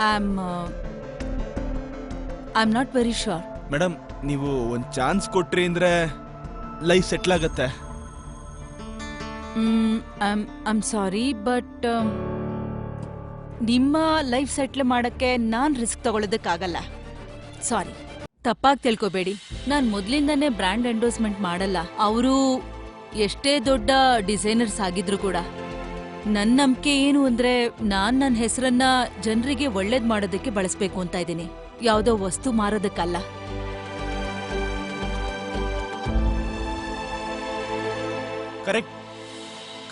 I am not very sure. Madam, ನೀವು ಒಂದು ಚಾನ್ಸ್ ಕೊಟ್ರಿ ಅಂದ್ರೆ ಲೈಫ್ ಸೆಟ್ಲ್ ಆಗತ್ತೆ. ಐಮ್ ಸಾರಿ, ಬಟ್ ನಿಮ್ಮ ಲೈಫ್ ಸೆಟ್ಲ್ ಮಾಡಕ್ಕೆ ನಾನ್ ರಿಸ್ಕ್ ತಗೊಳ್ಳೋದಕ್ಕಾಗಲ್ಲ. ಸಾರಿ, ತಪ್ಪಾಗಿ ತಿಳ್ಕೊಬೇಡಿ. ನಾನ್ ಮೊದ್ಲಿಂದಾನೇ ಬ್ರ್ಯಾಂಡ್ ಎಂಡೋರ್ಸ್ಮೆಂಟ್ ಮಾಡಲ್ಲ. ಅವರು ಎಷ್ಟೇ ದೊಡ್ಡ ಡಿಸೈನರ್ಸ್ ಆಗಿದ್ರು ಕೂಡ ನನ್ನ ನಂಬಿಕೆ ಏನು ಅಂದ್ರೆ ನನ್ನ ಹೆಸರನ್ನ ಜನರಿಗೆ ಒಳ್ಳೇದ್ ಮಾಡೋದಕ್ಕೆ ಬಳಸ್ಬೇಕು ಅಂತ ಇದ್ದೀನಿ, ಯಾವುದೋ ವಸ್ತು ಮಾರೋದಕ್ಕಲ್ಲ. ಕರೆಕ್ಟ್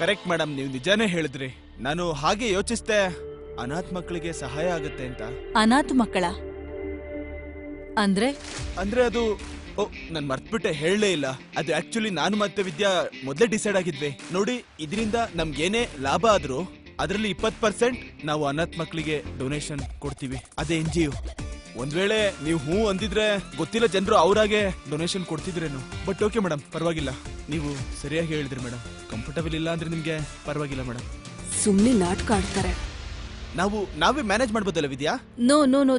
ಕರೆಕ್ಟ್ ಮೇಡಮ್, ನೀವು ನಿಜಾನೇ ಹೇಳಿದ್ರಿ. ನಾನು ಹಾಗೆ ಯೋಚಿಸ್ದೆ, ಅನಾಥ ಮಕ್ಕಳಿಗೆ ಸಹಾಯ ಆಗುತ್ತೆ ಅಂತ. ಅನಾಥ ಮಕ್ಕಳ ಅಂದ್ರೆ ಅಂದ್ರೆ ಅದು ನಾನು ಮರ್ತ್ಬಿಟ್ಟೆ, ಹೇಳಲೇ ಇಲ್ಲ. ಅದು ಆಕ್ಚುಲಿ ನಾನು ಮತ್ತೆ ವಿದ್ಯಾ ಮೊದಲೇ ಡಿಸೈಡ್ ಆಗಿದ್ವಿ. ನೋಡಿ, ಇದರಿಂದ ನಮ್ಗೇನೇ ಲಾಭ ಆದ್ರೂ ಅದರಲ್ಲಿ 20% ನಾವು ಅನಾಥ ಮಕ್ಕಳಿಗೆ ಡೊನೇಷನ್ ಕೊಡ್ತೀವಿ. ಅದೇ NGO. ಒಂದ್ ವೇಳೆ ನೀವು ಹೂ ಅಂದಿದ್ರೆ ಗೊತ್ತಿಲ್ಲ, ಜನರು ಅವರಾಗೆ ಡೊನೇಷನ್ ಕೊಡ್ತಿದ್ರೇನು. ಬಟ್ ಓಕೆ ಮೇಡಮ್, ಪರವಾಗಿಲ್ಲ. ನೀವು ಸರಿಯಾಗಿ ಹೇಳಿದ್ರಿ ಮೇಡಮ್. ಕಂಫರ್ಟಬಲ್ ಇಲ್ಲ ಅಂದ್ರೆ ನಿಮ್ಗೆ ಪರವಾಗಿಲ್ಲ ಮೇಡಮ್. ಸುಮ್ನೆ ನಾಟಕ ಆಡ್ತಾರೆ. ನಾವೇ ಮ್ಯಾನೇಜ್ ಮಾಡ್ಬೋದಲ್ಲ Vidya? No no no,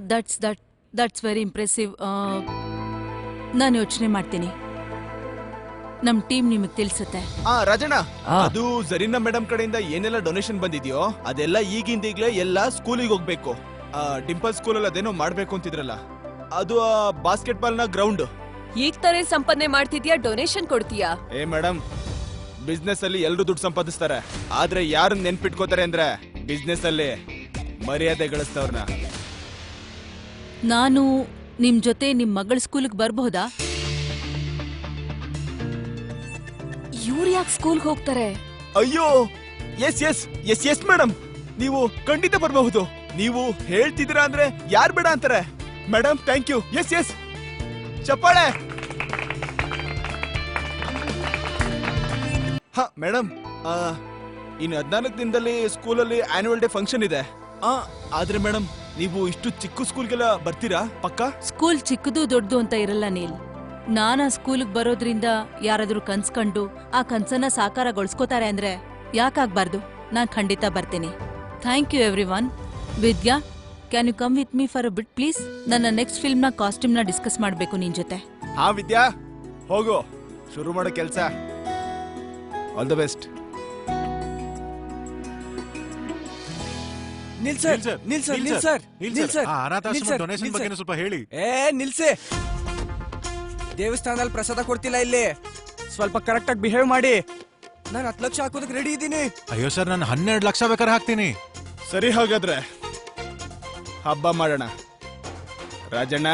that's very impressive. ನಾನು ಯೋಚನೆ ಮಾಡ್ತೀನಿ, ನಮ್ ಟೀಮ್ ನಿಮಗ್ ತಿಳಿಸುತ್ತೆ. ರಾಜಣ್ಣ, ಅದು ಜರೀನಾ ಮೇಡಮ್ ಕಡೆಯಿಂದ ಏನೆಲ್ಲ ಡೊನೇಷನ್ ಬಂದಿದ್ಯೋ ಅದೆಲ್ಲ ಈಗಿಂದೀಗ್ಲೇ ಎಲ್ಲ ಸ್ಕೂಲಿಗೆ ಹೋಗ್ಬೇಕು. ಡಿಂಪಲ್ ಸ್ಕೂಲಲ್ಲಿ ಅದೇನೋ ಮಾಡ್ಬೇಕು ಅಂತಿದ್ರಲ್ಲ, ಅದು ಬಾಸ್ಕೆಟ್ ಬಾಲ್ ನ ಗ್ರೌಂಡ್. ಈಗ ತರ ಸಂಪಾದನೆ ಮಾಡ್ತಿದ್ಯಾ, ಡೊನೇಷನ್ ಕೊಡ್ತೀಯಾ? ಮೇಡಮ್, ಬಿಸ್ನೆಸ್ ಅಲ್ಲಿ ಎಲ್ರು ದುಡ್ಡು ಸಂಪಾದಿಸ್ತಾರೆ, ಆದ್ರೆ ಯಾರನ್ನ ನೆನ್ಪಿಟ್ಕೋತಾರೆ ಅಂದ್ರೆ ಬಿಸ್ನೆಸ್ ಅಲ್ಲಿ ಮರ್ಯಾದೆ ಗಳಿಸ್ತವ್ರನ್ನ. ನಾನು ನಿಮ್ ಜೊತೆ ನಿಮ್ ಮಗಳ ಸ್ಕೂಲ್ಗೆ ಬರ್ಬಹುದಾ? ಇವ್ರು ಯಾಕೆ ಸ್ಕೂಲ್ಗೆ ಹೋಗ್ತಾರೆ? ಅಯ್ಯೋ, ಎಸ್ ಮೇಡಮ್, ನೀವು ಖಂಡಿತ ಬರಬಹುದು. ನೀವು ಹೇಳ್ತಿದ್ದೀರಾ ಅಂದ್ರೆ ಯಾರು ಬೇಡ ಅಂತಾರೆ. Madam, thank you. ಎಸ್ ಚಪ್ಪಾಳೆ. ಮೇಡಮ್, ಇನ್ನು 14 ದಿನದಲ್ಲಿ ಸ್ಕೂಲಲ್ಲಿ ಆನ್ಯುವಲ್ ಡೇ ಫಂಕ್ಷನ್ ಇದೆ. ಆದ್ರೆ ಮೇಡಮ್, ನೀವು ಇಷ್ಟು ಚಿಕ್ಕ ಸ್ಕೂಲ್ಗೆಲ್ಲ ಬರ್ತೀರಾ ಪಕ್ಕ? ಸ್ಕೂಲ್ ಚಿಕ್ಕದು ದೊಡ್ಡದು ಅಂತ ಇರಲ್ಲ ನೀಲ್. ನಾನ್ ಆ ಸ್ಕೂಲ್ಗೆ ಬರೋದ್ರಿಂದ ಯಾರಾದ್ರೂ ಕನ್ಸ್ಕೊಂಡು ಆ ಕನ್ಸನ್ನ ಸಾಕಾರಗೊಳಿಸ್ಕೋತಾರೆ ಅಂದ್ರೆ ಯಾಕಾಗ್ಬಾರ್ದು? ನಾನ್ ಖಂಡಿತ ಬರ್ತೀನಿ. Thank you everyone. Vidya, can you come with me for a bit please? ನನ್ನ ನೆಕ್ಸ್ಟ್ ಫಿಲ್ಮ್ ನ ಕಾಸ್ಟ್ಯೂಮ್ ನ ಡಿಸ್ಕಸ್ ಮಾಡ್ಬೇಕು ನಿನ್ ಜೊತೆ. ವಿದ್ಯಾ, ಹೋಗು, ಶುರು ಮಾಡೋ ಕೆಲ್ಸ. All the best. ಡೊನೇಷನ್ ಬಗ್ಗೆ ಸ್ವಲ್ಪ ಹೇಳಿ. ನಿಲ್ಸೆ. ದೇವಸ್ಥಾನದಲ್ಲಿ ಪ್ರಸಾದ ಕೊಡ್ತಿಲ್ಲ ಇಲ್ಲಿ, ಸ್ವಲ್ಪ ಕರೆಕ್ಟ್ ಆಗಿ ಬಿಹೇವ್ ಮಾಡಿ. ನಾನು 10 ಲಕ್ಷ ಹಾಕೋದಕ್ಕೆ ರೆಡಿ ಇದ್ದೀನಿ. ಅಯ್ಯೋ ಸರ್, ನಾನು 12 ಲಕ್ಷ ಬೇಕಾದ್ರೆ ಹಾಕ್ತೀನಿ. ಸರಿ, ಹಾಗಾದ್ರೆ ಹಬ್ಬ ಮಾಡೋಣ. ರಾಜಣ್ಣ,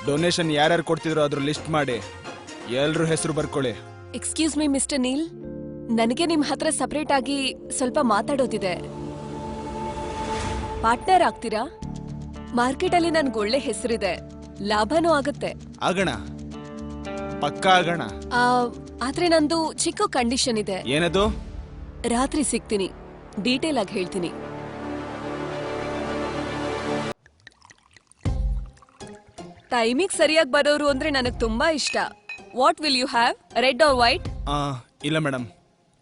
ಡೊನೇಷನ್ ಯಾರ್ಯಾರು ಕೊಡ್ತಿದ್ರು ಅದ್ರ ಲಿಸ್ಟ್ ಮಾಡಿ ಎಲ್ರು ಹೆಸರು ಬರ್ಕೊಳ್ಳಿ. ಎಕ್ಸ್ಕ್ಯೂಸ್ ಮೀ ಮಿಸ್ಟರ್ ನೀಲ್, ನನಗೆ ನಿಮ್ ಹತ್ರ ಸಪರೇಟ್ ಆಗಿ ಸ್ವಲ್ಪ ಮಾತಾಡೋದಿದೆ. ಪಾರ್ಟ್ನರ್ ಆಗ್ತೀರಾ? ಮಾರ್ಕೆಟ್ ಅಲ್ಲಿ ನನ್ಗೆ ಒಳ್ಳೆ ಹೆಸರಿದೆ, ಲಾಭನೂ ಆಗತ್ತೆ. ಆಗೋಣ, ಪಕ್ಕ ಆಗೋಣ. ಆದ್ರೆ ನಂದು ಚಿಕ್ಕ ಕಂಡೀಷನ್ ಇದೆ. ಏನದು? ರಾತ್ರಿ ಸಿಗ್ತೀನಿ, ಡೀಟೇಲ್ ಆಗಿ ಹೇಳ್ತೀನಿ. ಟೈಮಿಗೆ ಸರಿಯಾಗಿ ಬರೋರು ಅಂದ್ರೆ ನನಗೆ ತುಂಬಾ ಇಷ್ಟ. What will you have, red or white? ಇಲ್ಲ ಮೇಡಮ್,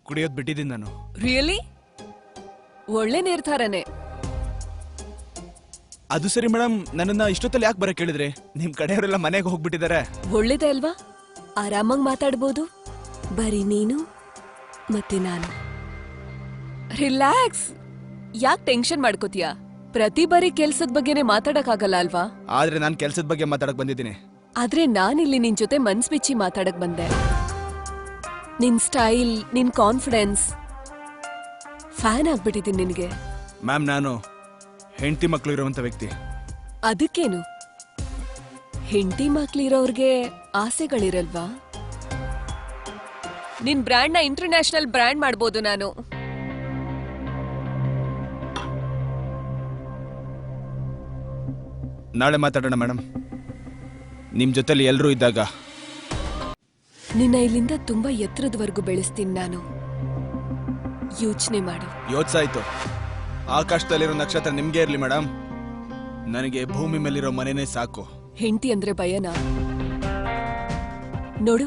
ಕುಡಿಯೋದು ಬಿಟ್ಟಿದ್ದೀನಿ ನಾನು. ರಿಯಲಿ? ಒಳ್ಳೆ ನಿರ್ಧಾರನೇ. ಅದು ಸರಿ ಮೇಡಮ್, ನನ್ನನ್ನ ಇಷ್ಟೊತ್ತಲ್ಲಿ ಯಾಕೆ ಬರಕ್ ಹೇಳಿದ್ರಿ? ನಿಮ್ ಕಡೆಯವರೆಲ್ಲ ಮನೆಗೆ ಹೋಗ್ಬಿಟ್ಟಿದ್ದಾರೆ. ಒಳ್ಳೇದೇ ಅಲ್ವಾ? ಆರಾಮಾಗಿ ಮಾತಾಡ್ಬೋದು. ಬರೀ ನೀನು ಮತ್ತೆ ನಾನು. ರಿಲ್ಯಾಕ್ಸ್. ಯಾಕೆ ಟೆನ್ಷನ್ ಮಾಡ್ಕೋತೀಯಾ? ಪ್ರತಿ ಬಾರಿ ಕೆಲ್ಸದ ಬಗ್ಗೆನೇ ಮಾತಾಡಕ್ಕಾಗಲ್ಲ ಅಲ್ವಾ? ಆದ್ರೆ ನಾನು ಕೆಲ್ಸದ ಬಗ್ಗೆ ಮಾತಾಡಕ್ ಬಂದಿದ್ದೀನಿ. ಆದ್ರೆ ನಾನಿಲ್ಲಿ ನಿನ್ ಜೊತೆ ಮನ್ಸ್ ಬಿಚ್ಚಿ ಮಾತಾಡಕ್ ಬಂದೆ. ನಿನ್ ಸ್ಟೈಲ್, ನಿನ್ ಕಾನ್ಫಿಡೆನ್ಸ್ ಫ್ಯಾನ್ ಆಗ್ಬಿಟ್ಟಿದ್ದೀನಿ ನಿನ್ಗೆ. ಮ್ಯಾಮ್, ನಾನು ಹೆಂಡತಿ ಮಕ್ಕಳು ಇರುವಂತ ವ್ಯಕ್ತಿ. ಅದಕ್ಕೇನು, ಹೆಂಡತಿ ಮಕ್ಳಿರೋರ್ಗೆ ಆಸೆಗಳಿರಲ್ವಾ? ನಿನ್ ಬ್ರ್ಯಾಂಡ್ ನ ಇಂಟರ್ನ್ಯಾಷನಲ್ ಬ್ರ್ಯಾಂಡ್ ಮಾಡ್ಬೋದು ನಾನು. ನಾಳೆ ಮಾತಾಡೋಣ ಮೇಡಮ್, ನಿಮ್ ಜೊತೆಲಿ ಎಲ್ಲರೂ ಇದ್ದಾಗ. ನಿನ್ನ ಇಲ್ಲಿಂದ ತುಂಬಾ ಎತ್ತರದವರೆಗೂ ಬೆಳೆಸ್ತೀನಿ ನಾನು, ಯೋಚನೆ ಮಾಡು. ಯೋಚ್ಸಾಯ್ತು. ಆಕಾಶದಲ್ಲಿರೋ ನಕ್ಷತ್ರ ನಿಮ್ಗೆ ಇರ್ಲಿ ಮೇಡಮ್, ನನಗೆ ಭೂಮಿ ಮೇಲಿರೋ ಮನೆನೇ ಸಾಕು. ಹೆಂಡತಿ ಅಂದ್ರೆ ಭಯನಾ? ನೋಡು,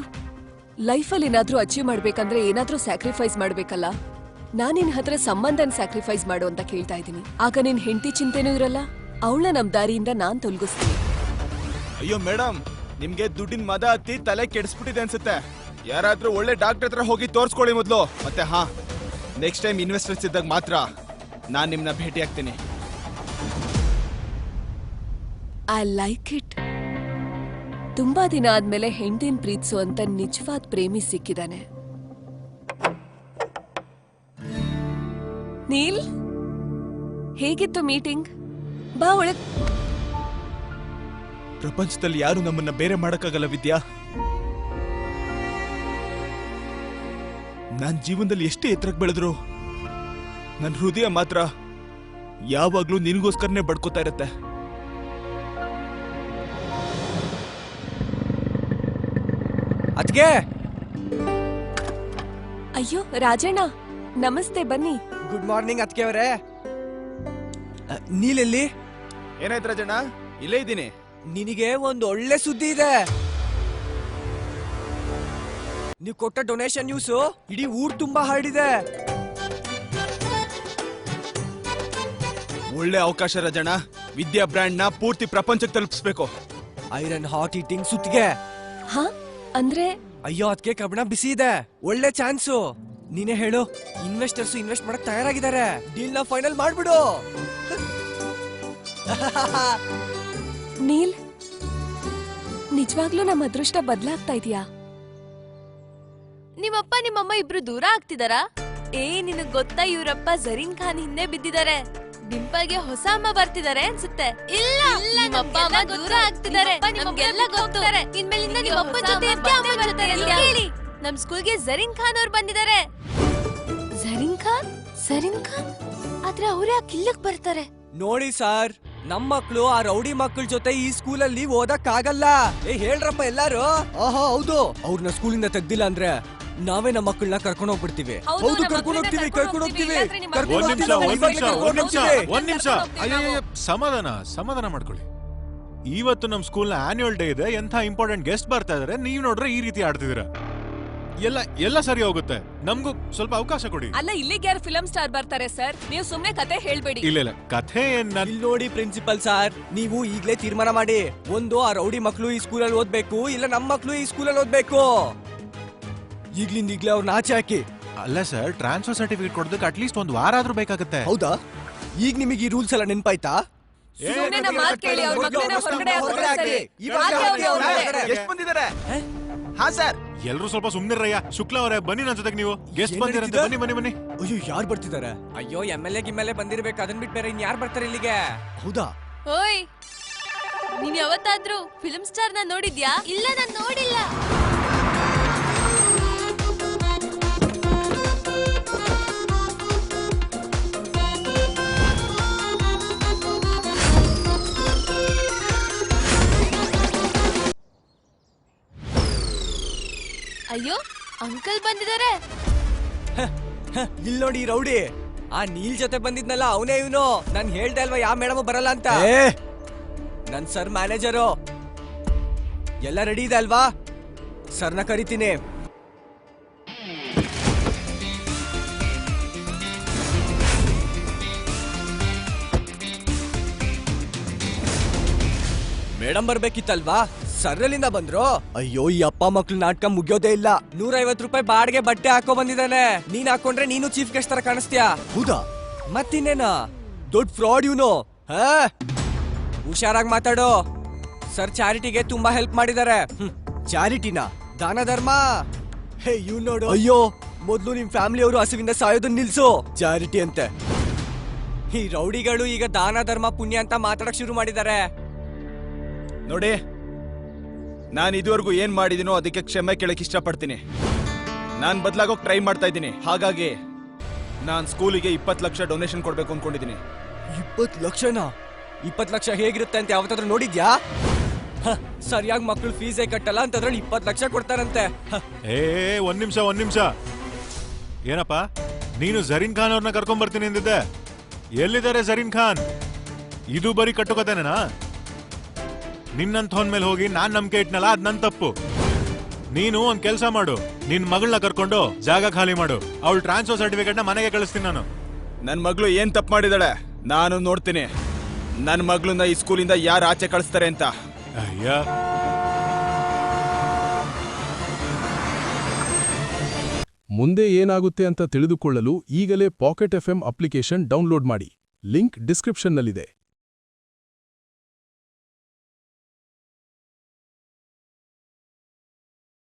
ಲೈಫಲ್ಲಿ ಏನಾದ್ರೂ ಅಚೀವ್ ಮಾಡ್ಬೇಕಂದ್ರೆ ಏನಾದ್ರೂ ಸ್ಯಾಕ್ರಿಫೈಸ್ ಮಾಡ್ಬೇಕಲ್ಲ. ನಾನ್ ನಿನ್ ಹತ್ರ ಸಂಬಂಧನ್ ಸ್ಯಾಕ್ರಿಫೈಸ್ ಮಾಡು ಅಂತ ಕೇಳ್ತಾ ಇದ್ದೀನಿ. ಆಗ ನಿನ್ ಹೆಂಡತಿ ಚಿಂತೆನೂ ಇರಲ್ಲ, ಅವಳನ್ನ ನಮ್ ದಾರಿಯಿಂದ ನಾನ್ ತೊಲಗಿಸ್ತೀನಿ. ಅಯ್ಯೋ ಮೇಡಮ್, ನಿಮ್ಗೆ ದುಡ್ಡಿನ ಮದ ಹತ್ತಿ ತಲೆ ಕೆಡಿಸ್ಬಿಟ್ಟಿದೆ ಅನ್ಸುತ್ತೆ. ಯಾರಾದ್ರೂ ಒಳ್ಳೆ ಡಾಕ್ಟರ್ ಹತ್ರ ಹೋಗಿ ತೋರ್ಸ್ಕೊಳ್ಳಿ ಮೊದ್ಲು. ಮತ್ತೆ ನೆಕ್ಸ್ಟ್ ಟೈಮ್ ಇನ್ವೆಸ್ಟರ್ಸ್ ಇದ್ದಾಗ ಮಾತ್ರ ನಾನ್ ನಿಮ್ನ ಭೇಟಿ ಆಗ್ತೀನಿ. I like it. ತುಂಬಾ ದಿನ ಆದ್ಮೇಲೆ ಹೆಂಡತಿನ ಪ್ರೀತಿಸುವಂತ ನಿಜವಾದ ಪ್ರೇಮಿ ಸಿಕ್ಕಿದಾನೆ. ನೀಲ್, ಹೇಗಿತ್ತು ಮೀಟಿಂಗ್? ಬಾ ಒಳಗ್. ಪ್ರಪಂಚದಲ್ಲಿ ಯಾರು ನಮ್ಮನ್ನ ಬೇರೆ ಮಾಡಕ್ಕಾಗಲ್ಲ ವಿದ್ಯಾ. ನಾನ್ ಜೀವನದಲ್ಲಿ ಎಷ್ಟೇ ಎತ್ತರಕ್ಕೆ ಬೆಳೆದ್ರು ನನ್ನ ಹೃದಯ ಮಾತ್ರ ಯಾವಾಗ್ಲೂ ನಿನಗೋಸ್ಕರನೇ ಬಡ್ಕೋತಾ ಇರತ್ತೆ. ಅದ್ಗೆ ಅಯ್ಯೋ ರಾಜಣ್ಣ, ನಮಸ್ತೆ, ಬನ್ನಿ. ಗುಡ್ ಮಾರ್ನಿಂಗ್ ಅದ್ಕೆ ಅವರೇ. ನೀಲೆಲ್ಲಿ? ಏನಾಯ್ತು ರಾಜಣ್ಣ? ಇಲ್ಲೇ ಇದ್ದೀನಿ. ನಿನಗೆ ಒಂದು ಒಳ್ಳೆ ಸುದ್ದಿ ಇದೆ. ನೀವು ಕೊಟ್ಟ ಡೊನೇಷನ್ ನ್ಯೂಸು ಇಡೀ ಊರ್ ತುಂಬಾ ಹರಡಿದೆ. ಒಳ್ಳೆ ಅವಕಾಶ ರಾಜಣ್ಣ. ವಿದ್ಯಾ ಬ್ರ್ಯಾಂಡ್ ನ ಪೂರ್ತಿ ಪ್ರಪಂಚಕ್ಕೆ ತಲುಪಿಸ್ಬೇಕು. ಐರನ್ ಹಾಟ್ ಈಟಿಂಗ್ ಸುತ್ತಿಗೆ. ಹಾ ಅಂದ್ರೆ? ಅಯ್ಯೋ, ಅದಕ್ಕೆ ಕಬ್ಬಣ ಬಿಸಿ ಇದೆ. ಒಳ್ಳೆ ಚಾನ್ಸು. ನೀನೇ ಹೇಳು. ಇನ್ವೆಸ್ಟರ್ಸ್ ಇನ್ವೆಸ್ಟ್ ಮಾಡಕ್ ತಯಾರಾಗಿದ್ದಾರೆ. ಡೀಲ್ ನ ಫೈನಲ್ ಮಾಡ್ಬಿಡು. ನೀಲ್, ನಿಜವಾಗ್ಲೂ ನಮ್ಮ ಅದೃಷ್ಟ ಬದಲಾಗ್ತಾ ಇದೆಯಾ? ನಿಮ್ಮಪ್ಪ ನಿಮ್ಮಮ್ಮ ಇಬ್ರು ದೂರ ಆಗ್ತಿದಾರಾ? ನಿನಗ್ ಗೊತ್ತಾ, ಇವರಪ್ಪ ಜರೀನ್ ಖಾನ್ ಹಿಂದೆ ಬಿದ್ದಿದ್ದಾರೆ. ಡಿಂಪಲ್ಗೆ ಹೊಸ ಅಮ್ಮ ಬರ್ತಿದ್ದಾರೆ ಅನ್ಸುತ್ತೆ. ಇಲ್ಲ, ನಿಮ್ಮಪ್ಪ ಅಮ್ಮ ದೂರ ಆಗ್ತಿದ್ದಾರೆ. ನಮ್ಗೆಲ್ಲ ಗೊತ್ತಿದ್ದಾರೆ. ಇನ್ಮೇಲಿಂದ ನಿಮ್ಮಪ್ಪ ಜೊತೆ ಅಮ್ಮ ಜೊತೆ ಹೇಳಿ. ನಮ್ ಸ್ಕೂಲ್ಗೆ ಜರೀನ್ ಖಾನ್ ಅವ್ರು ಬಂದಿದ್ದಾರೆ. ಜರೀನ್ ಖಾನ್? ಜರೀನ್ ಖಾನ್? ಆದ್ರೆ ಅವ್ರು ಯಾಕೆ ಇಲ್ಲಕ್ ಬರ್ತಾರೆ? ನೋಡಿ ಸರ್, ನಮ್ ಮಕ್ಳು ಆ ರೌಡಿ ಮಕ್ಕಳ ಜೊತೆ ಈ ಸ್ಕೂಲಲ್ಲಿ ಓದಕ್ಕಾಗಲ್ಲ. ಹೇಳ್ರಪ್ಪ ಎಲ್ಲಾರು. ಹೌದು, ಅವ್ರನ್ನ ಸ್ಕೂಲಿಂದ ತೆಗ್ದಿಲ್ಲ ಅಂದ್ರೆ ನಾವೇ ನಮ್ಮ ಮಕ್ಕಳನ್ನ ಕರ್ಕೊಂಡು ಹೋಗ್ಬಿಡ್ತೀವಿ. ಹೌದು, ಕರ್ಕೊಂಡು ಹೋಗ್ತೀವಿ. ಒಂದ್ ನಿಮಿಷ. ಸಮಾಧಾನ ಮಾಡ್ಕೊಳ್ಳಿ. ಇವತ್ತು ನಮ್ ಸ್ಕೂಲ್ ನ ಆನ್ಯುವಲ್ ಡೇ ಇದೆ. ಎಂಥ ಇಂಪಾರ್ಟೆಂಟ್ ಗೆಸ್ಟ್ ಬರ್ತಾ ಇದಾರೆ, ನೀವ್ ನೋಡ್ರೆ ಈ ರೀತಿ ಆಡ್ತಿದ್ದೀರಾ. ಎಲ್ಲ ಸರಿ ಹೋಗುತ್ತೆ. ನಮ್ಗೂ ಸ್ವಲ್ಪ ಅವಕಾಶ ಕೊಡಿ. ಅಲ್ಲ, ಇಲ್ಲಿಗೆ ಯಾರು ಫಿಲಂ ಸ್ಟಾರ್ ಬರ್ತಾರೆ ಸರ್? ನೀವು ಸುಮ್ನೆ ಕತೆ ಹೇಳ್ಬೇಡಿ. ಇಲ್ಲ, ಕಥೆ ಇಲ್ಲಿ ನೋಡಿ ಪ್ರಿನ್ಸಿಪಲ್ ಸರ್, ನೀವು ಈಗ್ಲೇ ತೀರ್ಮಾನ ಮಾಡಿ. ಒಂದು, ಆ ರೌಡಿ ಮಕ್ಳು ಈ ಸ್ಕೂಲಲ್ಲಿ ಓದ್ಬೇಕು, ಇಲ್ಲ ನಮ್ಮ ಮಕ್ಳು ಈ ಸ್ಕೂಲಲ್ಲಿ ಓದ್ಬೇಕು. ಈಗ್ಲೇ ಅವ್ರನ್ನ ಆಚೆ ಹಾಕಿ. ಅಲ್ಲ ಸರ್, ಟ್ರಾನ್ಸ್ಫರ್ ಸರ್ಟಿಫಿಕೇಟ್ ಕೊಡೋದಕ್ಕೆ ಅಟ್ಲೀಸ್ಟ್ ಒಂದು ವಾರ ಆದ್ರೂ ಬೇಕಾಗುತ್ತೆ. ಹೌದಾ? ಈಗ ನಿಮಗೆ ಈ ರೂಲ್ಸ್ ಎಲ್ಲ ನೆನ್ಪಾಯ್ತಾ? ಸುಮ್ನೆ ನಮ್ಮ ಮಾತ್ ಕೇಳಿ, ಅವ್ರ ಮಕ್ಕಳನ್ನ ಹೊರಗಡೆ ಹಾಕಿದ್ರೆ ಸರಿ. ಎಷ್ಟು ಬಂದಿದ್ದಾರೆ? ಹಾ ಸರ್. ಎಲ್ರು ಸ್ವಲ್ಪ ಸುಮ್ನಿರಯ್ಯ. ಶುಕ್ಲಾ ಅವರೇ, ಬನ್ನಿ ನನ್ನ ಜೊತೆಗೆ. ನೀವು ಗೆಸ್ಟ್ ಬಂದಿರಂತೆ. ಬನ್ನಿ. ಅಯ್ಯೋ, ಯಾರು ಬರ್ತಿದ್ದಾರೆ? ಅಯ್ಯೋ, MLA ಬಂದಿರ್ಬೇಕು. ಅದನ್ ಬಿಟ್ಟು ಬೇರೆ ಇನ್ಯಾರು ಬರ್ತಾರೆ ಇಲ್ಲಿಗೆ? ಹೌದಾ? ಓಯ್, ನೀನ್ ಯಾವತ್ತಾದ್ರೂ ಫಿಲ್ಮ್ ಸ್ಟಾರ್ ನ ನೋಡಿದ್ಯಾ? ಇಲ್ಲ, ನಾನ್ ನೋಡಿಲ್ಲ. ಅಯ್ಯೋ, ಅಂಕಲ್ ಬಂದಿದ್ದಾರೆ. ಇಲ್ಲಿ ನೋಡಿ ರೌಡಿ, ಆ ನೀಲ್ ಜೊತೆ ಬಂದಿದ್ನಲ್ಲ ಅವನೇ ಇವನು. ನಾನ್ ಹೇಳ್ದೆ ಅಲ್ವಾ ಯಾವ ಮೇಡಮ್ ಬರಲ್ಲ ಅಂತ. ನನ್ ಸರ್ ಮ್ಯಾನೇಜರು. ಎಲ್ಲ ರೆಡಿ ಇದೆ ಅಲ್ವಾ? ಸರ್ನ ಕರಿತೀನಿ. ಮೇಡಮ್ ಬರ್ಬೇಕಿತ್ತಲ್ವಾ? ಸರ್ರಲ್ಲಿಂದ ಬಂದ್ರು. ಅಯ್ಯೋ, ಈ ಅಪ್ಪ ಮಕ್ಳು ನಾಟಕ ಮುಗಿಯೋದೇ ಇಲ್ಲ. 150 ರೂಪಾಯಿ ಬಾಡಿಗೆ ಬಟ್ಟೆ ಹಾಕೋ ಬಂದಿದ್ದಾನೆ. ನೀನ್ ಹಾಕೊಂಡ್ರೆ ನೀನು ಚೀಫ್ ಗೆಸ್ಟ್ ತರ ಕಾಣಿಸ್ತೀಯಾ? ಹೌದಾ? ಮತ್ತಿನ್ನೇನ ದೊಡ್ಡ ಫ್ರಾಡ್ ಇವನು. ಹುಷಾರಾಗಿ ಮಾತಾಡೋ. ಸರ್ ಚಾರಿಟಿಗೆ ತುಂಬಾ ಹೆಲ್ಪ್ ಮಾಡಿದ್ದಾರೆ. ಚಾರಿಟಿನ? ದಾನ ಧರ್ಮ. ಹೇ, ಇವ್ ನೋಡು. ಅಯ್ಯೋ, ಮೊದ್ಲು ನಿಮ್ ಫ್ಯಾಮಿಲಿ ಅವರು ಹಸುವಿಂದ ಸಾಯೋದನ್ನ ನಿಲ್ಸು. ಚಾರಿಟಿ ಅಂತೆ. ಈ ರೌಡಿಗಳು ಈಗ ದಾನ ಧರ್ಮ ಪುಣ್ಯ ಅಂತ ಮಾತಾಡಕ್ ಶುರು ಮಾಡಿದ್ದಾರೆ. ನೋಡಿ, ನಾನು ಇದುವರೆಗೂ ಏನ್ ಮಾಡಿದೀನೋ ಅದಕ್ಕೆ ಕ್ಷಮೆ ಕೇಳಕ್ ಇಷ್ಟಪಡ್ತೀನಿ. ನಾನ್ ಬದಲಾಗೋಕ್ ಟ್ರೈ ಮಾಡ್ತಾ ಇದ್ದೀನಿ. ಹಾಗಾಗಿ ನಾನ್ ಸ್ಕೂಲಿಗೆ 20 ಲಕ್ಷ ಡೊನೇಷನ್ ಕೊಡ್ಬೇಕು ಅನ್ಕೊಂಡಿದ್ದೀನಿ. 20 ಲಕ್ಷನಾ? 20 ಲಕ್ಷ ಹೇಗಿರುತ್ತೆ ಅಂತ ಯಾವತ್ತಾದ್ರೂ ನೋಡಿದ್ಯಾ? ಸರಿಯಾಗಿ ಮಕ್ಕಳು ಫೀಸೇ ಕಟ್ಟಲ್ಲ ಅಂತದ್ರಲ್ಲಿ 20 ಲಕ್ಷ ಕೊಡ್ತಾರಂತೆ. ಒಂದ್ ನಿಮಿಷ. ಏನಪ್ಪ, ನೀನು ಜರೀನ್ ಖಾನ್ ಅವ್ರನ್ನ ಕರ್ಕೊಂಡ್ ಬರ್ತೀನಿ ಅಂದಿದ್ದೆ. ಎಲ್ಲಿದ್ದಾರೆ ಜರೀನ್ ಖಾನ್? ಇದು ಬರೀ ಕಟ್ಟುಕತೆನೇನಾ? ನಿನ್ನಂಥವನ್ ಮೇಲೆ ಹೋಗಿ ನಾನ್ ನಂಬಿಕೆ ಇಟ್ನಲ್ಲ, ಅದ್ ನನ್ ತಪ್ಪು. ನೀನು ಒಂದ್ ಕೆಲ್ಸ ಮಾಡು, ನಿನ್ ಮಗಳನ್ನ ಕರ್ಕೊಂಡು ಜಾಗ ಖಾಲಿ ಮಾಡು. ಅವಳು ಟ್ರಾನ್ಸ್ಫರ್ ಸರ್ಟಿಫಿಕೇಟ್ ನ ಮನೆಗೆ ಕಳಿಸ್ತೀನಿ ನಾನು. ನನ್ ಮಗಳು ಏನ್ ತಪ್ಪು ಮಾಡಿದಾಳೆ ನಾನು ನೋಡ್ತೀನಿ. ನನ್ ಮಗಳನ್ನ ಈ ಸ್ಕೂಲಿಂದ ಯಾರು ಆಚೆ ಕಳಿಸ್ತಾರೆ ಅಂತ. ಅಯ್ಯ, ಮುಂದೆ ಏನಾಗುತ್ತೆ ಅಂತ ತಿಳಿದುಕೊಳ್ಳಲು ಈಗಲೇ ಪಾಕೆಟ್ FM ಅಪ್ಲಿಕೇಶನ್ ಡೌನ್ಲೋಡ್ ಮಾಡಿ. ಲಿಂಕ್ ಡಿಸ್ಕ್ರಿಪ್ಷನ್ನಲ್ಲಿದೆ.